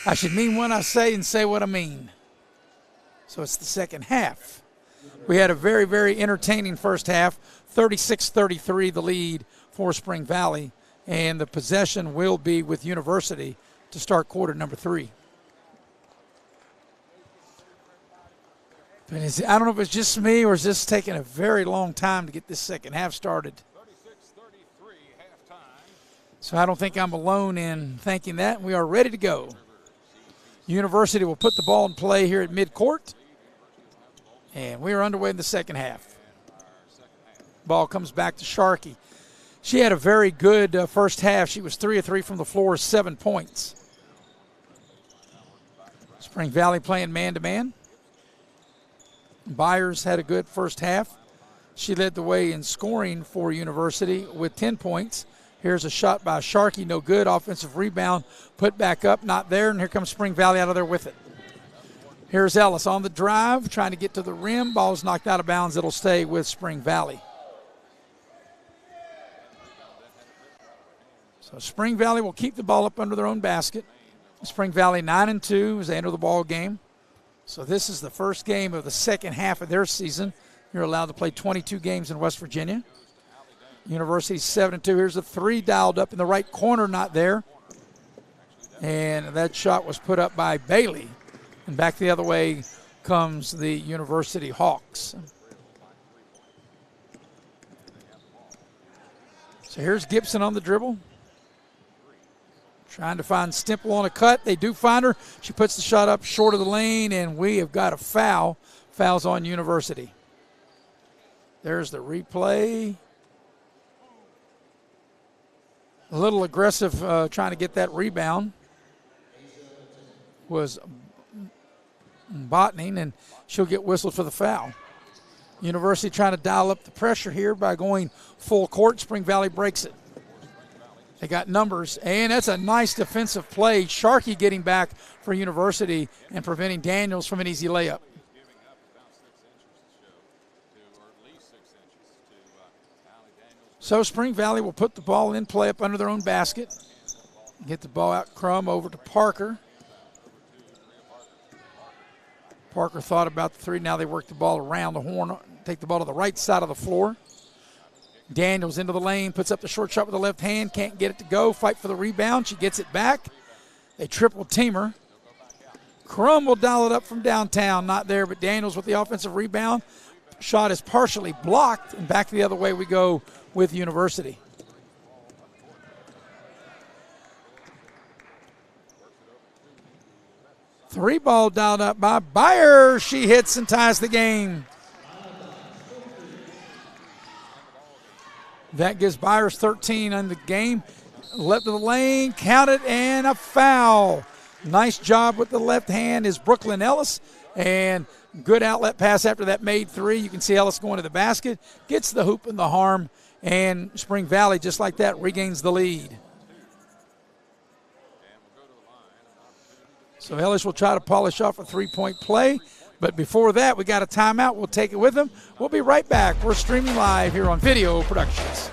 I should mean what I say and say what I mean. So it's the second half. We had a very, very entertaining first half, 36-33 the lead for Spring Valley, and the possession will be with University to start quarter number 3. I don't know if it's just me or is this taking a very long time to get this second half started. 36-33 halftime. So I don't think I'm alone in thinking that. We are ready to go. University will put the ball in play here at midcourt. And we are underway in the second half. Ball comes back to Sharkey. She had a very good first half. She was 3 of 3 from the floor, 7 points. Spring Valley playing man-to-man. Byers had a good first half. She led the way in scoring for University with 10 points. Here's a shot by Sharkey, no good. Offensive rebound, put back up, not there. And here comes Spring Valley out of there with it. Here's Ellis on the drive, trying to get to the rim. Ball's knocked out of bounds. It'll stay with Spring Valley. So Spring Valley will keep the ball up under their own basket. Spring Valley 9-2 as they enter the ball game. So this is the first game of the second half of their season. You're allowed to play 22 games in West Virginia. University 7-2. Here's a 3 dialed up in the right corner, not there. And that shot was put up by Bailey. And back the other way comes the University Hawks. So here's Gibson on the dribble. Trying to find Stemple on a cut. They do find her. She puts the shot up short of the lane, and we have got a foul. Foul's on University. There's the replay. A little aggressive trying to get that rebound was Botning, and she'll get whistled for the foul. University trying to dial up the pressure here by going full court. Spring Valley breaks it. They got numbers, and that's a nice defensive play. Sharkey getting back for University and preventing Daniels from an easy layup. So Spring Valley will put the ball in play up under their own basket. Get the ball out, Crum over to Parker. Parker thought about the 3. Now they work the ball around the horn, take the ball to the right side of the floor. Daniels into the lane, puts up the short shot with the left hand, can't get it to go, fight for the rebound. She gets it back. They triple team her. Crum will dial it up from downtown, not there, but Daniels with the offensive rebound. Shot is partially blocked, and back the other way we go with University. Three ball dialed up by Byers. She hits and ties the game. That gives Byers 13 in the game. Left of the lane, counted, and a foul. Nice job with the left hand is Brooklyn Ellis, and good outlet pass after that made three. You can see Ellis going to the basket, gets the hoop and the harm, and Spring Valley, just like that, regains the lead. So Ellis will try to polish off a three-point play, but before that, we got a timeout. We'll take it with them. We'll be right back. We're streaming live here on Video Productions.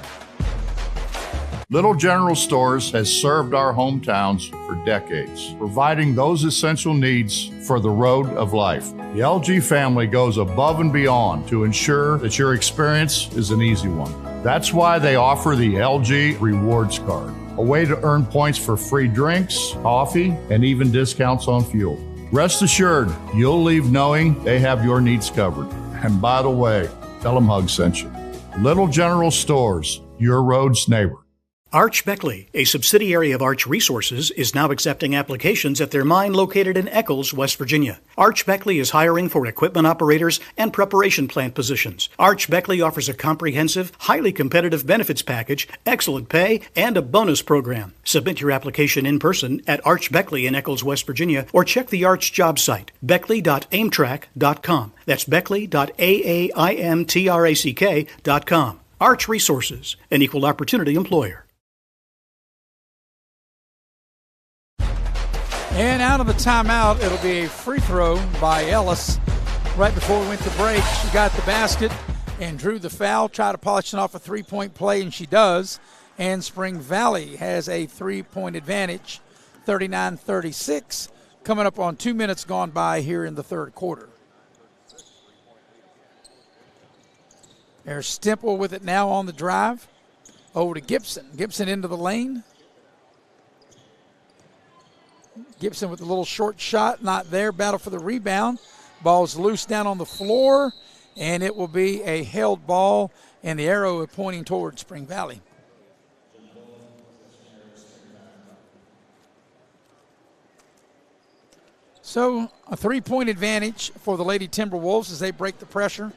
Little General Stores has served our hometowns for decades, providing those essential needs for the road of life. The LG family goes above and beyond to ensure that your experience is an easy one. That's why they offer the LG Rewards Card, a way to earn points for free drinks, coffee, and even discounts on fuel. Rest assured, you'll leave knowing they have your needs covered. And by the way, tell them Hug sent you. Little General Stores, your road's neighbor. Arch Beckley, a subsidiary of Arch Resources, is now accepting applications at their mine located in Eccles, West Virginia. Arch Beckley is hiring for equipment operators and preparation plant positions. Arch Beckley offers a comprehensive, highly competitive benefits package, excellent pay, and a bonus program. Submit your application in person at Arch Beckley in Eccles, West Virginia, or check the Arch job site, beckley.aimtrack.com. That's beckley.aimtrack.com. Arch Resources, an equal opportunity employer. And out of the timeout, it'll be a free throw by Ellis. Right before we went to break, she got the basket and drew the foul, tried to polish it off a three-point play, and she does. And Spring Valley has a three-point advantage, 39-36, coming up on 2 minutes gone by here in the third quarter. There's Stemple with it now on the drive. Over to Gibson. Gibson into the lane. Gibson with a little short shot, not there. Battle for the rebound. Ball's loose down on the floor, and it will be a held ball, and the arrow is pointing towards Spring Valley. So a three-point advantage for the Lady Timberwolves as they break the pressure.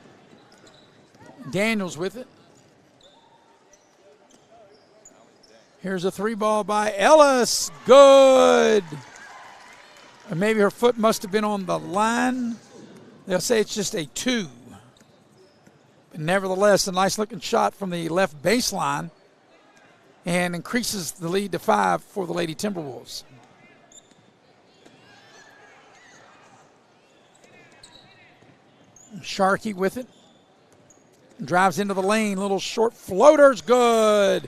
Daniels with it. Here's a three ball by Ellis. Good. Or maybe her foot must have been on the line. They'll say it's just a two. But nevertheless, a nice looking shot from the left baseline and increases the lead to 5 for the Lady Timberwolves. Sharkey with it. Drives into the lane. Little short floater's good.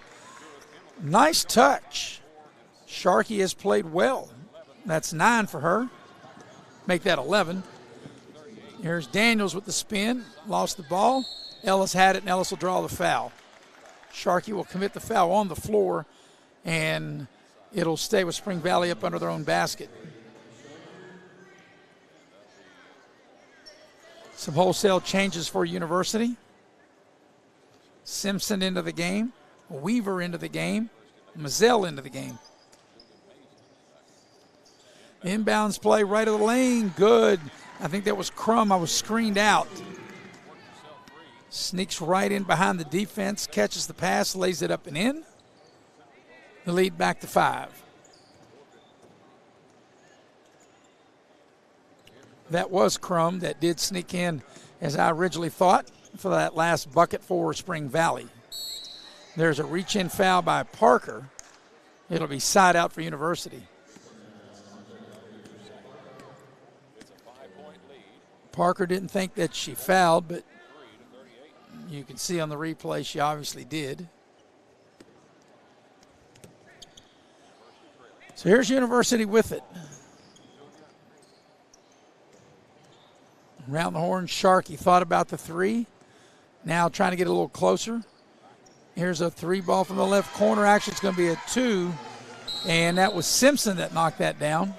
Nice touch. Sharkey has played well. That's 9 for her. Make that 11. Here's Daniels with the spin. Lost the ball. Ellis had it, and Ellis will draw the foul. Sharkey will commit the foul on the floor, and it'll stay with Spring Valley up under their own basket. Some wholesale changes for University. Simpson into the game. Weaver into the game. Mazzell into the game. Inbounds play right of the lane. Good. I think that was Crum. I was screened out. Sneaks right in behind the defense. Catches the pass. Lays it up and in. The lead back to 5. That was Crum that did sneak in, as I originally thought, for that last bucket for Spring Valley. There's a reach-in foul by Parker. It'll be side out for University. Parker didn't think that she fouled, but you can see on the replay she obviously did. So here's University with it. Around the horn, Sharkey thought about the three. Now trying to get a little closer. Here's a three ball from the left corner. Actually, it's going to be a 2. And that was Simpson that knocked that down.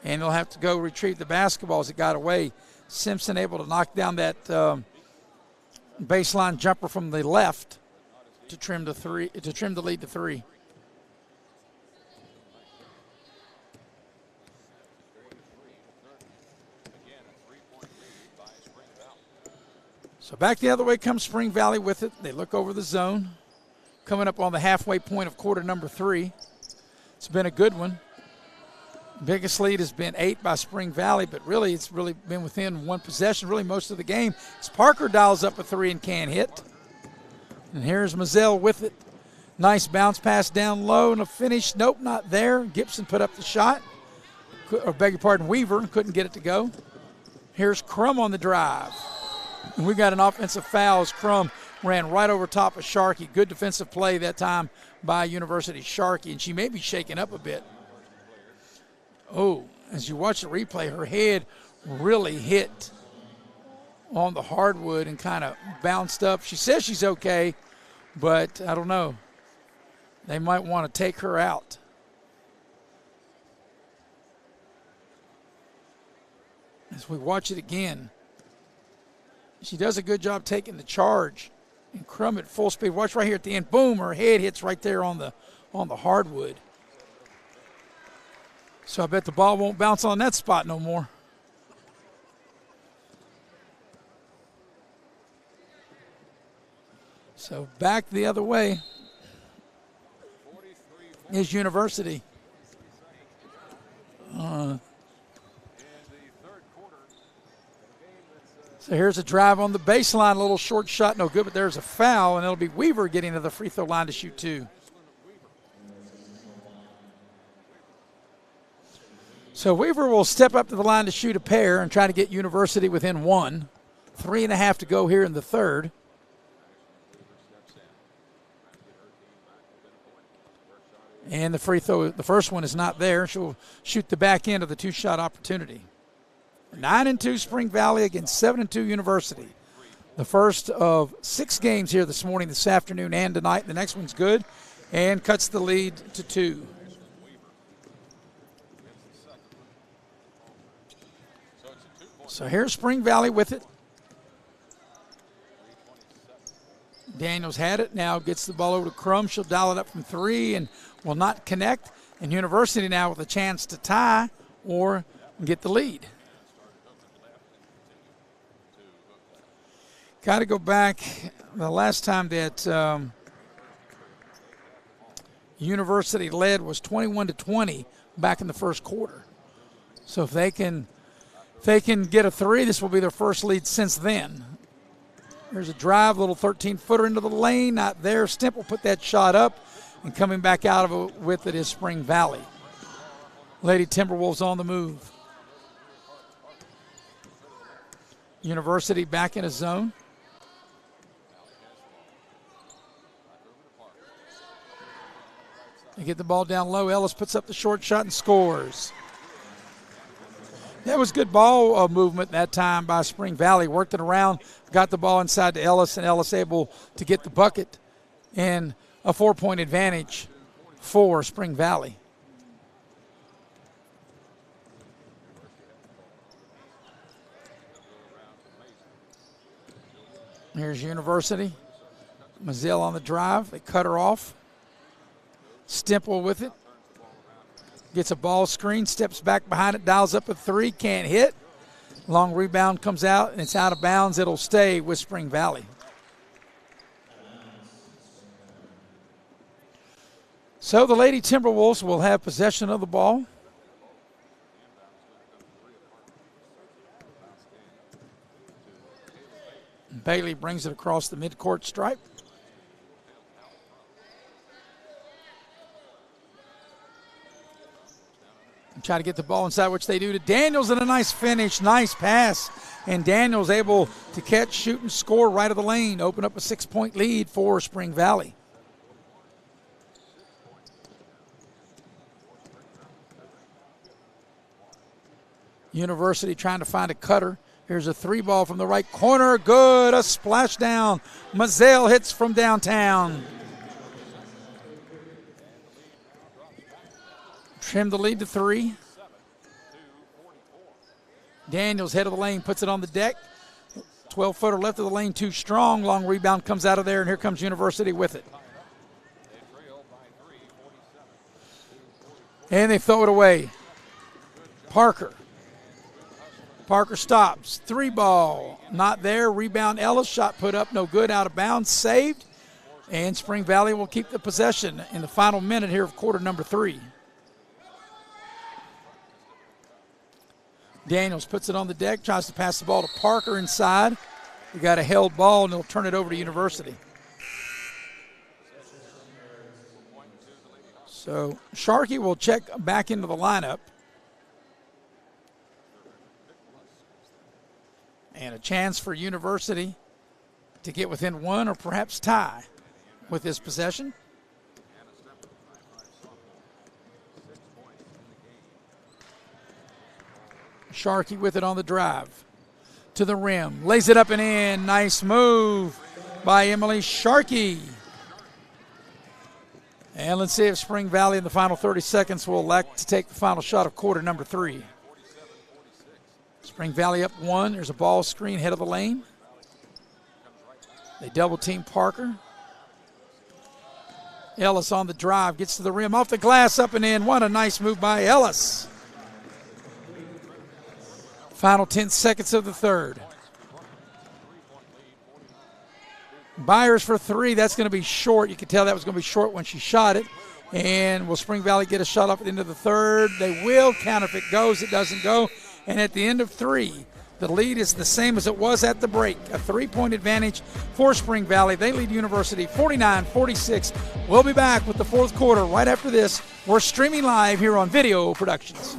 And they'll have to go retrieve the basketball as it got away. Simpson able to knock down that baseline jumper from the left to trim the lead to 3. So back the other way comes Spring Valley with it. They look over the zone. coming up on the halfway point of quarter number 3. It's been a good one. Biggest lead has been 8 by Spring Valley, but really it's really been within one possession really most of the game. As Parker dials up a 3 and can't hit. And here's Mazzell with it. Nice bounce pass down low and a finish. Nope, not there. Gibson put up the shot. Or beg your pardon, Weaver couldn't get it to go. Here's Crum on the drive. And we got an offensive foul as Crum ran right over top of Sharkey. Good defensive play that time by University Sharkey, and she may be shaken up a bit. Oh, as you watch the replay, her head really hit on the hardwood and kind of bounced up. She says she's okay, but I don't know. They might want to take her out. As we watch it again, she does a good job taking the charge. And Crum at full speed. Watch right here at the end. Boom, her head hits right there on the hardwood. So I bet the ball won't bounce on that spot no more. So back the other way is University. So here's a drive on the baseline, a little short shot, no good, but there's a foul, and it'll be Weaver getting to the free throw line to shoot 2. So Weaver will step up to the line to shoot a pair and try to get University within 1. 3.5 to go here in the third. And the free throw, the first one is not there. She'll shoot the back end of the 2-shot opportunity. 9-2 Spring Valley against 7-2 University. The first of 6 games here this morning, this afternoon, and tonight. The next one's good and cuts the lead to 2. So here's Spring Valley with it. Daniels had it, now gets the ball over to Crum. She'll dial it up from 3 and will not connect. And University now with a chance to tie or get the lead. Got to go back. The last time that University led was 21-20 back in the first quarter. So if they can get a 3, this will be their first lead since then. There's a drive, little 13-footer into the lane, not there. Stimp will put that shot up, and coming back out of it with it is Spring Valley. Lady Timberwolves on the move. University back in a zone. They get the ball down low. Ellis puts up the short shot and scores. That was good ball movement that time by Spring Valley. Worked it around, got the ball inside to Ellis, and Ellis able to get the bucket and a 4-point advantage for Spring Valley. Here's University. Mazzell on the drive. They cut her off. Stemple with it. Gets a ball screen, steps back behind it, dials up a 3, can't hit. Long rebound comes out, and it's out of bounds. It'll stay with Spring Valley. So the Lady Timberwolves will have possession of the ball. Bailey brings it across the midcourt stripe. Try to get the ball inside, which they do to Daniels, and a nice finish, nice pass. And Daniels able to catch, shoot, and score right of the lane, open up a 6-point lead for Spring Valley. University trying to find a cutter. Here's a 3-ball from the right corner, good, a splashdown. Mazzell hits from downtown. Trim the lead to 3. Daniels, head of the lane, puts it on the deck. 12-footer left of the lane, too strong. Long rebound comes out of there, and here comes University with it. And they throw it away. Parker stops. 3-ball, not there. Rebound Ellis, shot put up, no good, out of bounds, saved. And Spring Valley will keep the possession in the final minute here of quarter number 3. Daniels puts it on the deck, tries to pass the ball to Parker inside. We got a held ball, and they'll turn it over to University. So Sharkey will check back into the lineup. And a chance for University to get within 1 or perhaps tie with this possession. Sharkey with it on the drive. To the rim. Lays it up and in. Nice move by Emily Sharkey. And let's see if Spring Valley in the final 30 seconds will elect to take the final shot of quarter number 3. Spring Valley up 1. There's a ball screen head of the lane. They double team Parker. Ellis on the drive, gets to the rim, off the glass, up and in. What a nice move by Ellis. Final 10 seconds of the third. Byers for 3. That's going to be short. You could tell that was going to be short when she shot it. And will Spring Valley get a shot off at the end of the third? They will count if it goes. It doesn't go. And at the end of 3, the lead is the same as it was at the break. A 3-point advantage for Spring Valley. They lead University 49-46. We'll be back with the fourth quarter right after this. We're streaming live here on Video Productions.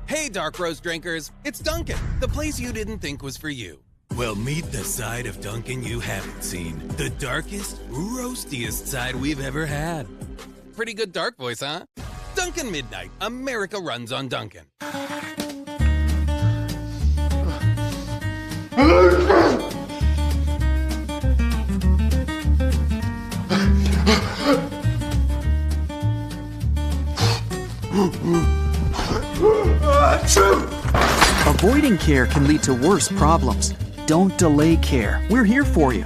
Hey, Dark Roast drinkers, it's Dunkin', the place you didn't think was for you. Well, meet the side of Dunkin' you haven't seen. The darkest, roastiest side we've ever had. Pretty good dark voice, huh? Dunkin' Midnight. America runs on Dunkin'. Avoiding care can lead to worse problems. Don't delay care. We're here for you.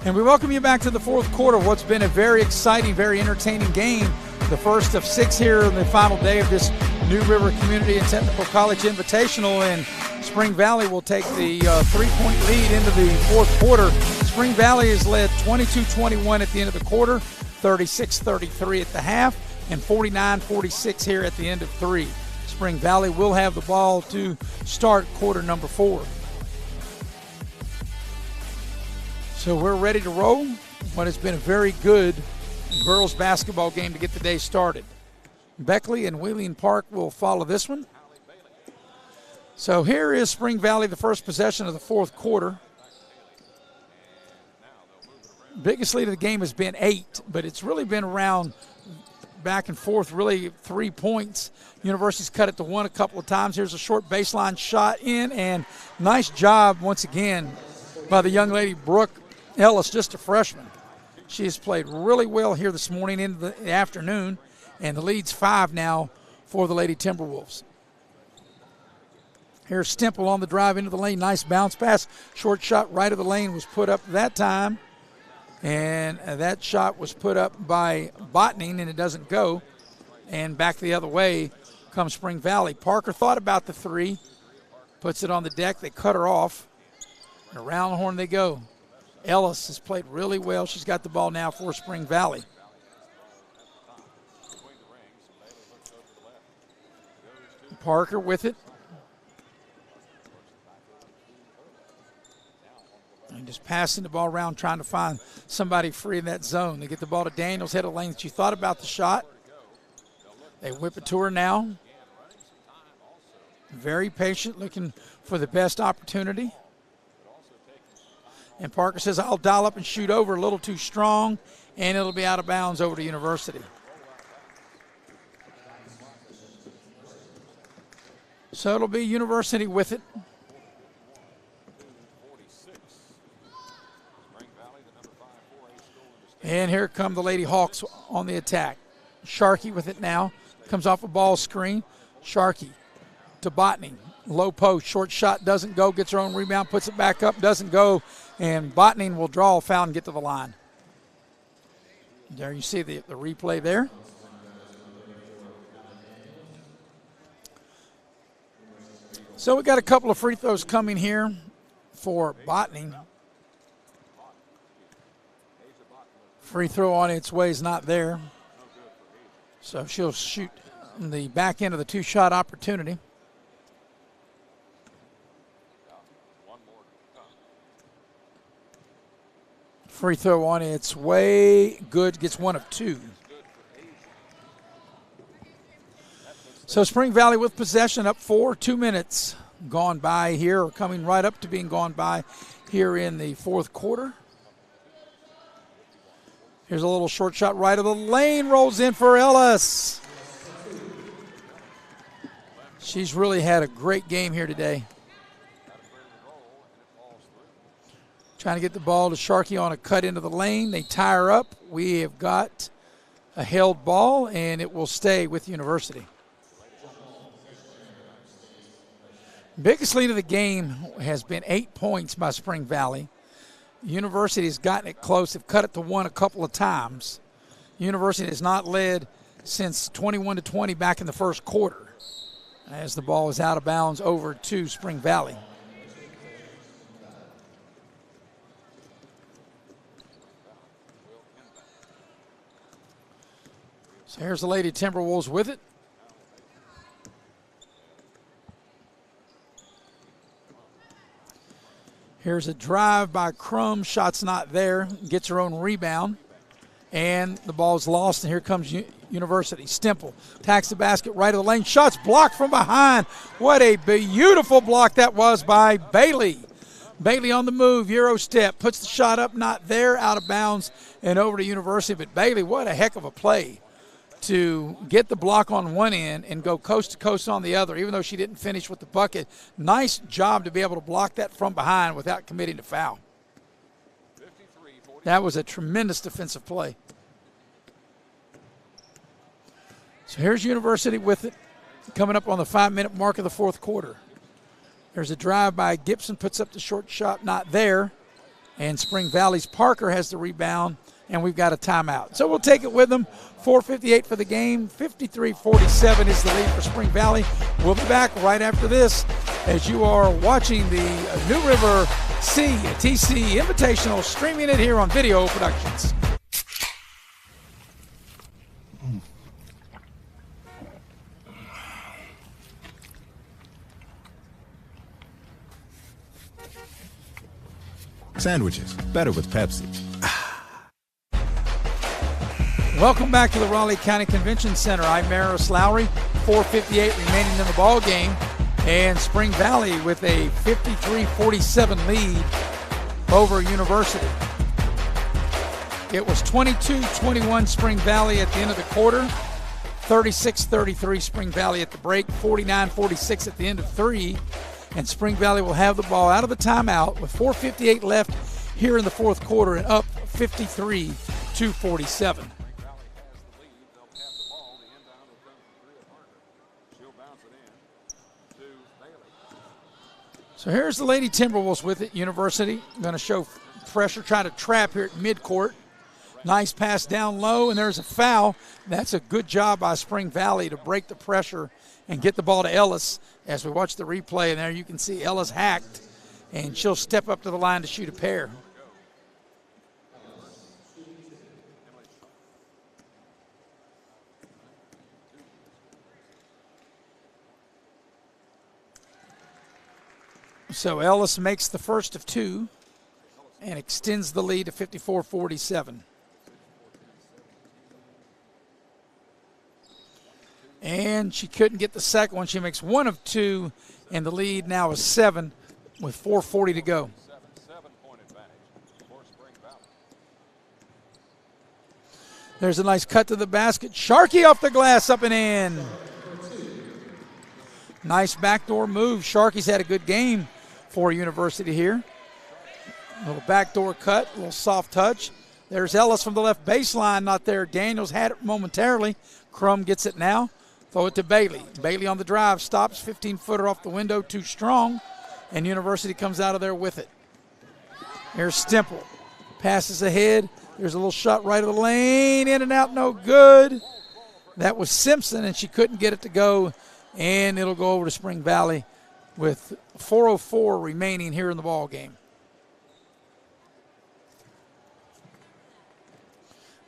And we welcome you back to the fourth quarter of what's been a very exciting, very entertaining game. The first of 6 here on the final day of this New River Community and Technical College Invitational. And Spring Valley will take the 3-point lead into the fourth quarter. Spring Valley has led 22-21 at the end of the quarter, 36-33 at the half, and 49-46 here at the end of 3. Spring Valley will have the ball to start quarter number 4. So we're ready to roll. What has been a very good girls basketball game to get the day started. Beckley and Wheeling Park will follow this one. So here is Spring Valley, the first possession of the fourth quarter. Biggest lead of the game has been 8, but it's really been around back and forth, really 3 points. University's cut it to 1 a couple of times. Here's a short baseline shot in, and nice job once again by the young lady, Brooke Ellis, just a freshman. She has played really well here this morning into the afternoon, and the lead's 5 now for the Lady Timberwolves. Here's Stemple on the drive into the lane. Nice bounce pass. Short shot right of the lane was put up that time. And that shot was put up by Botning, and it doesn't go. And back the other way comes Spring Valley. Parker thought about the 3. Puts it on the deck. They cut her off. And around the horn they go. Ellis has played really well. She's got the ball now for Spring Valley. Parker with it. And just passing the ball around, trying to find somebody free in that zone. They get the ball to Daniels, head of the lane. She thought about the shot. They whip it to her now. Very patient, looking for the best opportunity. And Parker says, I'll dial up and shoot over, a little too strong, and it'll be out of bounds over to University. So it'll be University with it. And here come the Lady Hawks on the attack. Sharkey with it now. Comes off a ball screen. Sharkey to Botning. Low post, short shot, doesn't go. Gets her own rebound, puts it back up, doesn't go. And Botning will draw a foul and get to the line. There you see the replay there. So we got a couple of free throws coming here for Botany. Free throw on its way is not there. So she'll shoot the back end of the two-shot opportunity. Free throw on its way. Good. Gets one of two. So Spring Valley with possession, up 4, 2 minutes gone by here, or coming right up to being gone by here in the fourth quarter. Here's a little short shot right of the lane, rolls in for Ellis. She's really had a great game here today. Trying to get the ball to Sharkey on a cut into the lane. They tie her up. We have got a held ball, and it will stay with University. Biggest lead of the game has been 8 points by Spring Valley. University has gotten it close. They've cut it to 1 a couple of times. University has not led since 21-20 back in the first quarter, as the ball is out of bounds over to Spring Valley. So here's the Lady Timberwolves with it. Here's a drive by Crum. Shot's not there. Gets her own rebound. And the ball's lost, and here comes University. Stemple attacks the basket right of the lane. Shot's blocked from behind. What a beautiful block that was by Bailey. Bailey on the move, Euro step, puts the shot up, not there, out of bounds, and over to University. But Bailey, what a heck of a play to get the block on one end and go coast to coast on the other, even though she didn't finish with the bucket. Nice job to be able to block that from behind without committing to foul. That was a tremendous defensive play. So here's University with it, coming up on the 5-minute mark of the fourth quarter. There's a drive by Gibson, puts up the short shot, not there. And Spring Valley's Parker has the rebound, and we've got a timeout. So we'll take it with them. 4:58 for the game. 53-47 is the lead for Spring Valley. We'll be back right after this as you are watching the New River CTC Invitational, streaming it here on Video Productions. Sandwiches, better with Pepsi. Welcome back to the Raleigh County Convention Center. I'm Maris Lowry. 4:58 remaining in the ball game, and Spring Valley with a 53-47 lead over University. It was 22-21 Spring Valley at the end of the quarter, 36-33 Spring Valley at the break, 49-46 at the end of 3, and Spring Valley will have the ball out of the timeout with 4:58 left here in the fourth quarter and up 53-47. So here's the Lady Timberwolves with it. University going to show pressure, try to trap here at midcourt. Nice pass down low, and there's a foul. That's a good job by Spring Valley to break the pressure and get the ball to Ellis. As we watch the replay, and there you can see Ellis hacked, and she'll step up to the line to shoot a pair. So Ellis makes the first of 2 and extends the lead to 54-47. And she couldn't get the second one. She makes 1 of 2, and the lead now is 7 with 4:40 to go. There's a nice cut to the basket. Sharkey off the glass, up and in. Nice backdoor move. Sharkey's had a good game for University here. A little backdoor cut, a little soft touch. There's Ellis from the left baseline, not there. Daniels had it momentarily. Crum gets it now. Throw it to Bailey. Bailey on the drive, stops, 15-footer off the window, too strong, and University comes out of there with it. Here's Stemple. Passes ahead. There's a little shot right of the lane, in and out, no good. That was Simpson, and she couldn't get it to go, and it'll go over to Spring Valley with 4:04 remaining here in the ball game.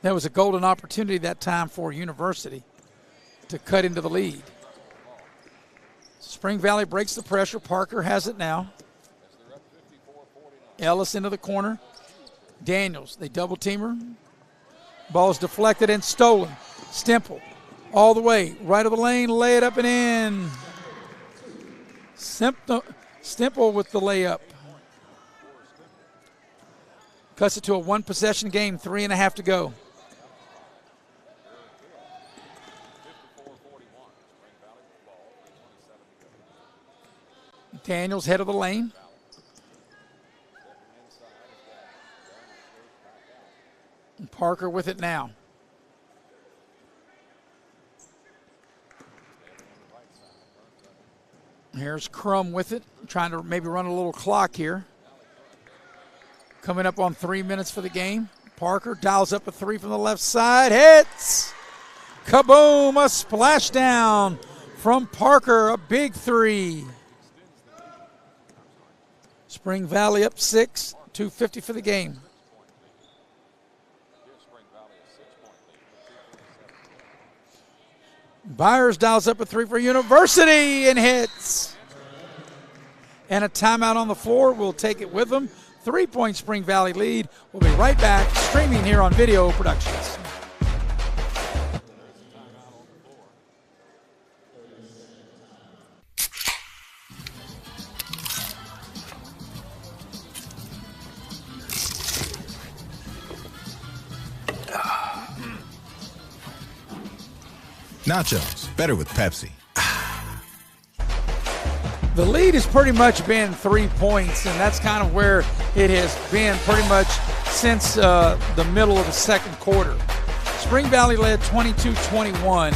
That was a golden opportunity that time for University to cut into the lead. Spring Valley breaks the pressure. Parker has it now. Ellis into the corner. Daniels, they double team her. Ball's deflected and stolen. Stemple all the way, right of the lane, lay it up and in. Stemple with the layup. Cuts it to a one-possession game, 3.5 to go. Daniels head of the lane. Parker with it now. Here's Crum with it, trying to maybe run a little clock here. Coming up on 3 minutes for the game. Parker dials up a three from the left side, hits! Kaboom, a splashdown from Parker, a big three. Spring Valley up 6, 2:50 for the game. Byers dials up a three for University and hits. And a timeout on the floor. We'll take it with them. 3-point Spring Valley lead. We'll be right back, streaming here on Video Productions. Nachos, better with Pepsi. The lead has pretty much been 3 points, and that's kind of where it has been pretty much since the middle of the second quarter. Spring Valley led 22-21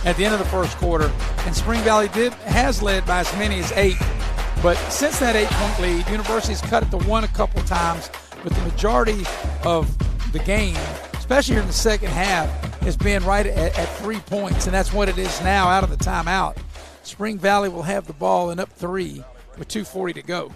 at the end of the first quarter, and Spring Valley has led by as many as 8. But since that 8-point lead, University's cut it to 1 a couple times, but the majority of the game, especially here in the second half, has been right at 3 points, and that's what it is now out of the timeout. Spring Valley will have the ball and up 3 with 2:40 to go.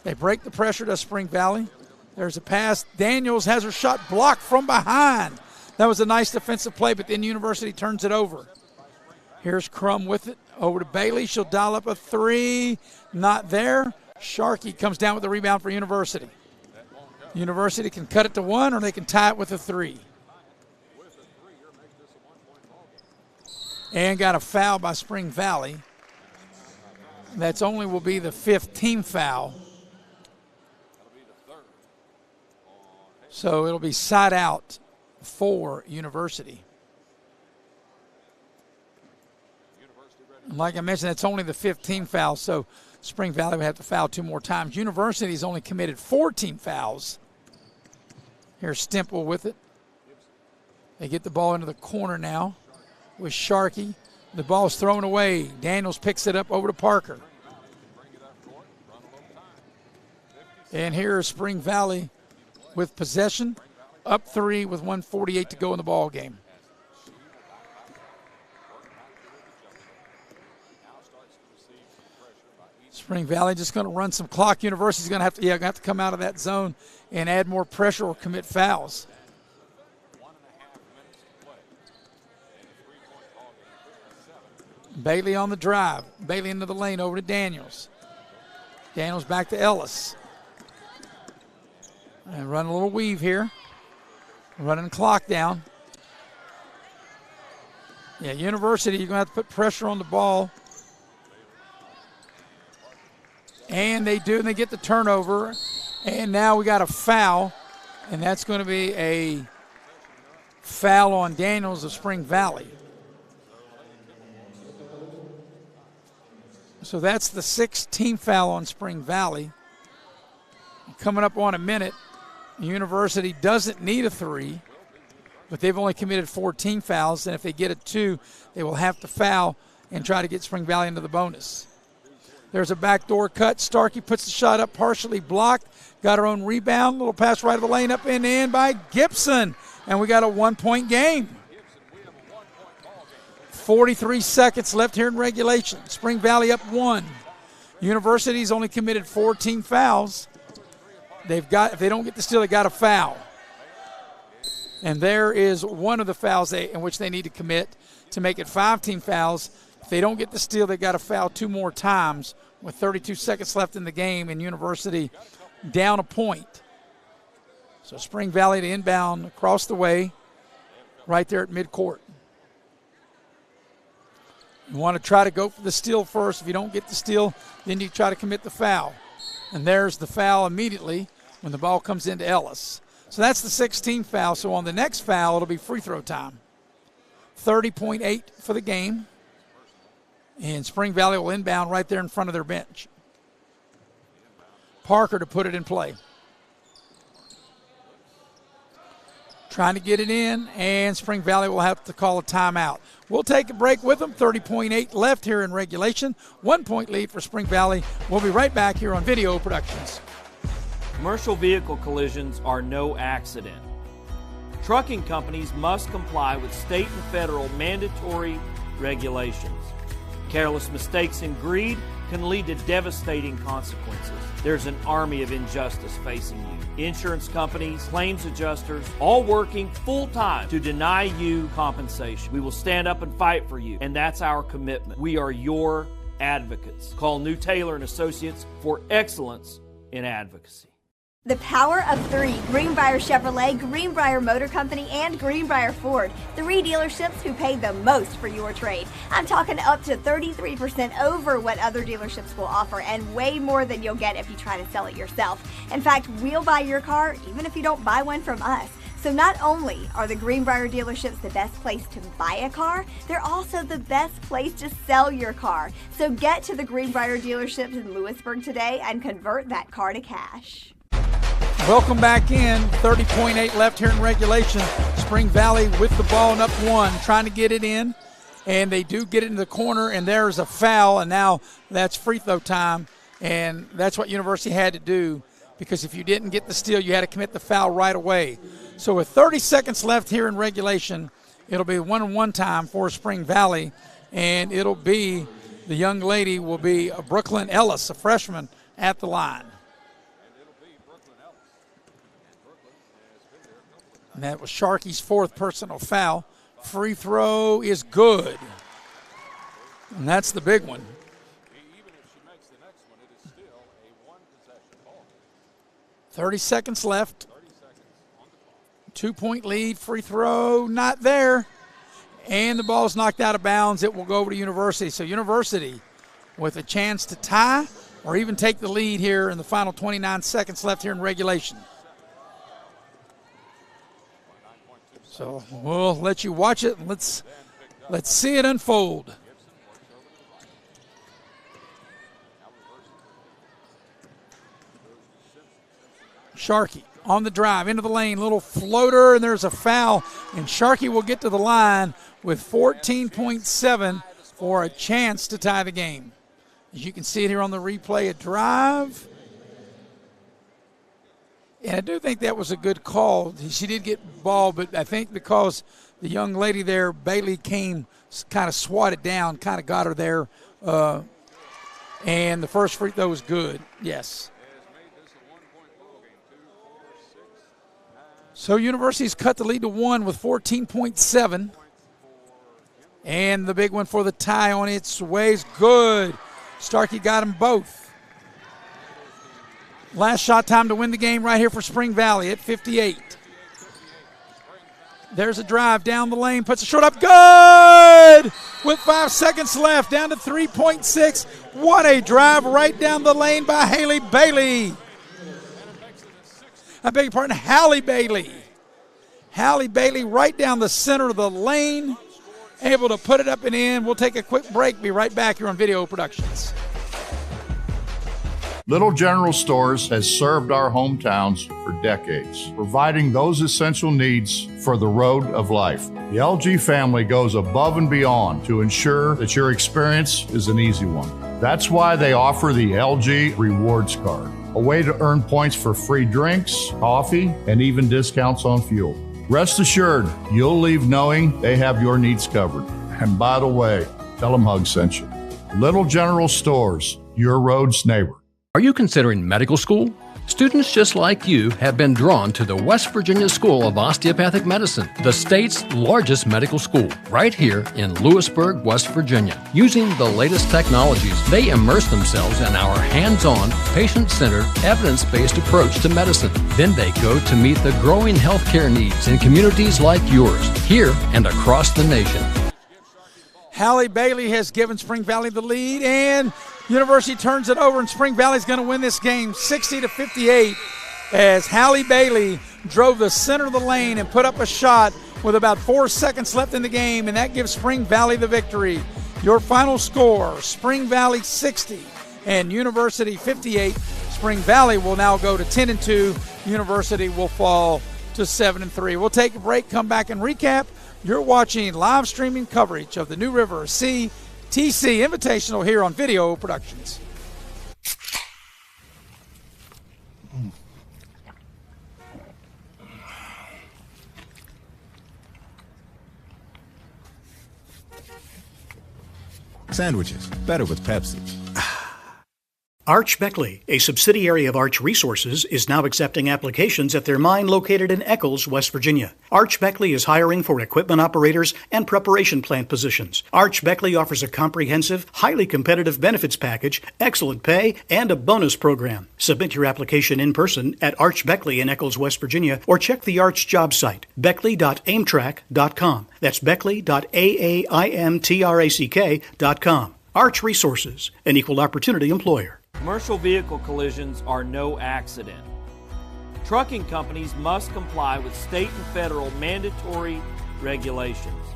They break the pressure to Spring Valley. There's a pass. Daniels has her shot blocked from behind. That was a nice defensive play, but then University turns it over. Here's Crum with it. Over to Bailey. She'll dial up a three. Not there. Sharkey comes down with the rebound for University. University can cut it to 1, or they can tie it with a 3. And got a foul by Spring Valley. That's only will be the 5th team foul. So it'll be side out for University. And like I mentioned, that's only the 5th team foul, so Spring Valley would have to foul 2 more times. University's only committed 14 fouls. Here's Stemple with it. They get the ball into the corner now with Sharkey. The ball's thrown away. Daniels picks it up over to Parker. And here's Spring Valley with possession, up 3 with 1:48 to go in the ball game. Spring Valley just going to run some clock. University's going to have to come out of that zone and add more pressure or commit fouls. Bailey on the drive. Bailey into the lane over to Daniels. Daniels back to Ellis. And run a little weave here. Running clock down. Yeah, University, you're going to have to put pressure on the ball. And they do, and they get the turnover. And now we got a foul. And that's going to be a foul on Daniels of Spring Valley. So that's the 6th team foul on Spring Valley. Coming up on a minute, University doesn't need a 3, but they've only committed 14 fouls, and if they get a 2, they will have to foul and try to get Spring Valley into the bonus. There's a backdoor cut. Starkey puts the shot up, partially blocked. Got her own rebound. Little pass right of the lane, up and in by Gibson. And we got a 1-point game. 43 seconds left here in regulation. Spring Valley up 1. University's only committed 14 fouls. If they don't get the steal, they got a foul. And there is one of the fouls in which they need to commit to make it 5 team fouls. If they don't get the steal, they got to foul 2 more times with 32 seconds left in the game, and University down a point. So Spring Valley to inbound across the way right there at midcourt. You want to try to go for the steal first. If you don't get the steal, then you try to commit the foul. And there's the foul immediately when the ball comes into Ellis. So that's the 16th foul. So on the next foul, it'll be free throw time. 30.8 for the game. And Spring Valley will inbound right there in front of their bench. Parker to put it in play. Trying to get it in, and Spring Valley will have to call a timeout. We'll take a break with them. 30.8 left here in regulation. 1 point lead for Spring Valley. We'll be right back here on Video Productions. Commercial vehicle collisions are no accident. Trucking companies must comply with state and federal mandatory regulations. Careless mistakes and greed can lead to devastating consequences. There's an army of injustice facing you. Insurance companies, claims adjusters, all working full-time to deny you compensation. We will stand up and fight for you, and that's our commitment. We are your advocates. Call New Taylor & Associates for excellence in advocacy. The power of 3, Greenbrier Chevrolet, Greenbrier Motor Company, and Greenbrier Ford. 3 dealerships who pay the most for your trade. I'm talking up to 33% over what other dealerships will offer, and way more than you'll get if you try to sell it yourself. In fact, we'll buy your car even if you don't buy one from us. So not only are the Greenbrier dealerships the best place to buy a car, they're also the best place to sell your car. So get to the Greenbrier dealerships in Lewisburg today and convert that car to cash. Welcome back in. 30.8 left here in regulation. Spring Valley with the ball and up 1, trying to get it in. And they do get it in the corner, and there's a foul, and now that's free throw time. And that's what University had to do, because if you didn't get the steal, you had to commit the foul right away. So with 30 seconds left here in regulation, it'll be 1-on-1 time for Spring Valley, and it'll be, the young lady will be Brooklyn Ellis, a freshman, at the line. And that was Sharkey's 4th personal foul. Free throw is good. And that's the big one. 30 seconds left. 2-point lead. Free throw not there. And the ball's knocked out of bounds. It will go over to University. So University with a chance to tie or even take the lead here in the final 29 seconds left here in regulation. So we'll let you watch it, and let's see it unfold. Sharkey on the drive into the lane, little floater, and there's a foul, and Sharkey will get to the line with 14.7 for a chance to tie the game. As you can see it here on the replay, a drive. And I do think that was a good call. She did get ball, but I think because the young lady there, Bailey, came, kind of swatted down, kind of got her there. And the first free throw was good, yes. So University's cut the lead to 1 with 14.7. And the big one for the tie on its way is good. Starkey got them both. Last shot time to win the game right here for Spring Valley at 58. There's a drive down the lane, puts a shot up, good! With 5 seconds left, down to 3.6. What a drive right down the lane by Haley Bailey. I beg your pardon, Hallie Bailey. Hallie Bailey right down the center of the lane, able to put it up and in. We'll take a quick break, be right back here on Video Productions. Little General Stores has served our hometowns for decades, providing those essential needs for the road of life. The LG family goes above and beyond to ensure that your experience is an easy one. That's why they offer the LG Rewards Card, a way to earn points for free drinks, coffee, and even discounts on fuel. Rest assured, you'll leave knowing they have your needs covered. And by the way, tell them Hug sent you. Little General Stores, your road's neighbor. Are you considering medical school? Students just like you have been drawn to the West Virginia School of Osteopathic Medicine, the state's largest medical school, right here in Lewisburg, West Virginia. Using the latest technologies, they immerse themselves in our hands-on, patient-centered, evidence-based approach to medicine. Then they go to meet the growing healthcare needs in communities like yours, here and across the nation. Halle Bailey has given Spring Valley the lead, and University turns it over, and Spring Valley's going to win this game 60-58 as Halle Bailey drove the center of the lane and put up a shot with about 4 seconds left in the game, and that gives Spring Valley the victory. Your final score, Spring Valley 60 and University 58. Spring Valley will now go to 10-2. University will fall to 7-3. We'll take a break, come back and recap. You're watching live streaming coverage of the New River CTC Invitational here on Video Productions. Sandwiches, better with Pepsi. Arch Beckley, a subsidiary of Arch Resources, is now accepting applications at their mine located in Eccles, West Virginia. Arch Beckley is hiring for equipment operators and preparation plant positions. Arch Beckley offers a comprehensive, highly competitive benefits package, excellent pay, and a bonus program. Submit your application in person at Arch Beckley in Eccles, West Virginia, or check the Arch job site, beckley.aimtrack.com. That's beckley.aimtrack.com. Arch Resources, an equal opportunity employer. Commercial vehicle collisions are no accident. Trucking companies must comply with state and federal mandatory regulations.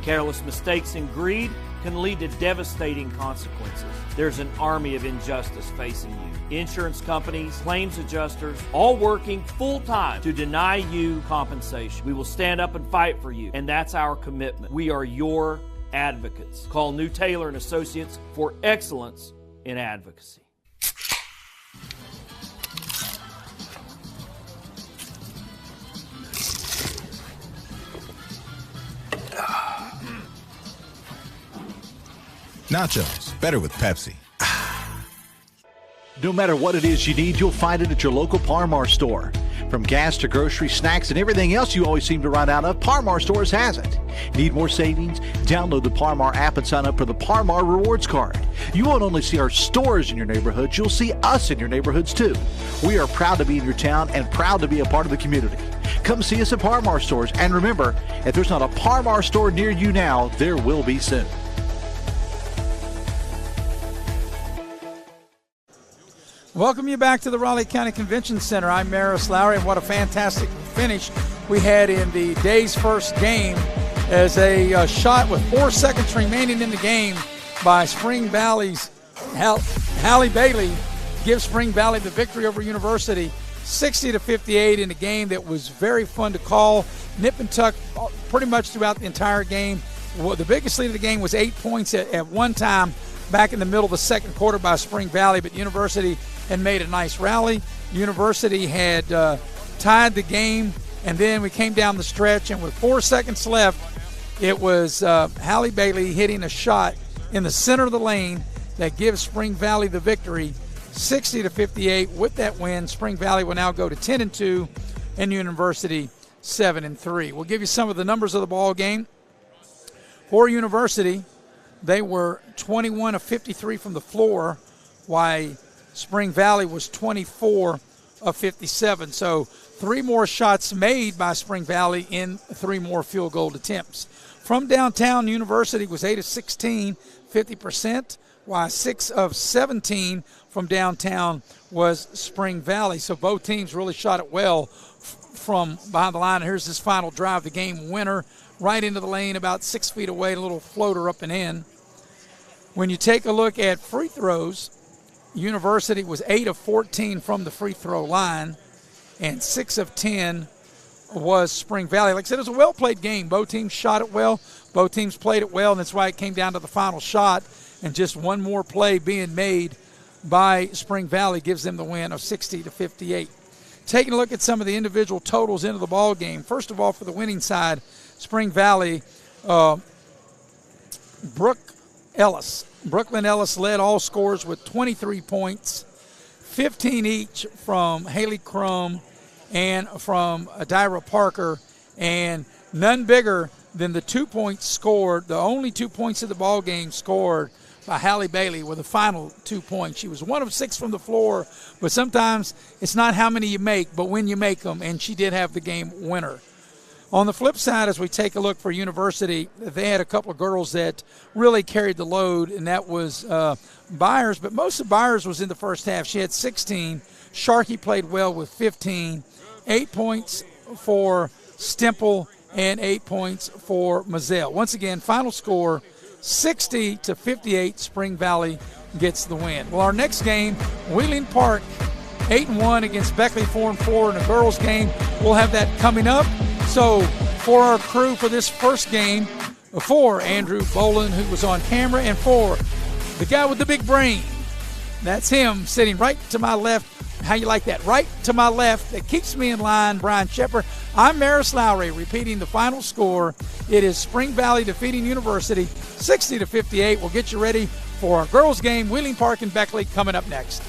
Careless mistakes and greed can lead to devastating consequences. There's an army of injustice facing you. Insurance companies, claims adjusters, all working full-time to deny you compensation. We will stand up and fight for you, and that's our commitment. We are your advocates. Call New Taylor & Associates for excellence in advocacy. Nachos, better with Pepsi. No matter what it is you need, you'll find it at your local Par-Mar store. From gas to grocery, snacks, and everything else you always seem to run out of, Par-Mar stores has it. Need more savings? Download the Par-Mar app and sign up for the Par-Mar Rewards Card. You won't only see our stores in your neighborhoods, you'll see us in your neighborhoods too. We are proud to be in your town and proud to be a part of the community. Come see us at Par-Mar stores, and remember, if there's not a Par-Mar store near you now, there will be soon. Welcome you back to the Raleigh County Convention Center. I'm Maris Lowry, and what a fantastic finish we had in the day's first game as a shot with 4 seconds remaining in the game by Spring Valley's Halle Bailey gives Spring Valley the victory over University 60-58 in a game that was very fun to call. Nip and tuck pretty much throughout the entire game. Well, the biggest lead of the game was 8 points at one time back in the middle of the second quarter by Spring Valley, but University had made a nice rally. University had tied the game, and then we came down the stretch, and with 4 seconds left, it was Halle Bailey hitting a shot in the center of the lane that gives Spring Valley the victory 60-58. With that win, Spring Valley will now go to 10-2 and University 7-3. We'll give you some of the numbers of the ball game. For University, they were 21 of 53 from the floor, while Spring Valley was 24 of 57. So 3 more shots made by Spring Valley in 3 more field goal attempts. From downtown, University was 8 of 16, 50%, while 6 of 17 from downtown was Spring Valley. So both teams really shot it well from behind the line. Here's this final drive, the game winner, right into the lane about 6 feet away, a little floater up and in. When you take a look at free throws, University was 8 of 14 from the free throw line, and 6 of 10 was Spring Valley. Like I said, it was a well-played game. Both teams shot it well. Both teams played it well, and that's why it came down to the final shot, and just one more play being made by Spring Valley gives them the win of 60-58. Taking a look at some of the individual totals into the ball game. First of all, for the winning side, Spring Valley Brooklyn Ellis led all scorers with 23 points, 15 each from Haley Crum and from Adira Parker, and none bigger than the 2 points scored, the only 2 points of the ball game scored by Hallie Bailey with the final 2 points. She was 1 of 6 from the floor, but sometimes it's not how many you make, but when you make them, and she did have the game winner. On the flip side, as we take a look for University, they had a couple of girls that really carried the load, and that was Byers, but most of Byers was in the first half. She had 16. Sharkey played well with 15. 8 points for Stemple and 8 points for Mazzell. Once again, final score 60-58. Spring Valley gets the win. Well, our next game, Wheeling Park 8-1 against Beckley 4-4 in a girls game. We'll have that coming up. So for our crew for this first game, for Andrew Boland, who was on camera, and for the guy with the big brain, that's him sitting right to my left. How you like that? Right to my left. That keeps me in line, Brian Shepard. I'm Maris Lowry, repeating the final score. It is Spring Valley defeating University 60-58. We'll get you ready for our girls game, Wheeling Park and Beckley, coming up next.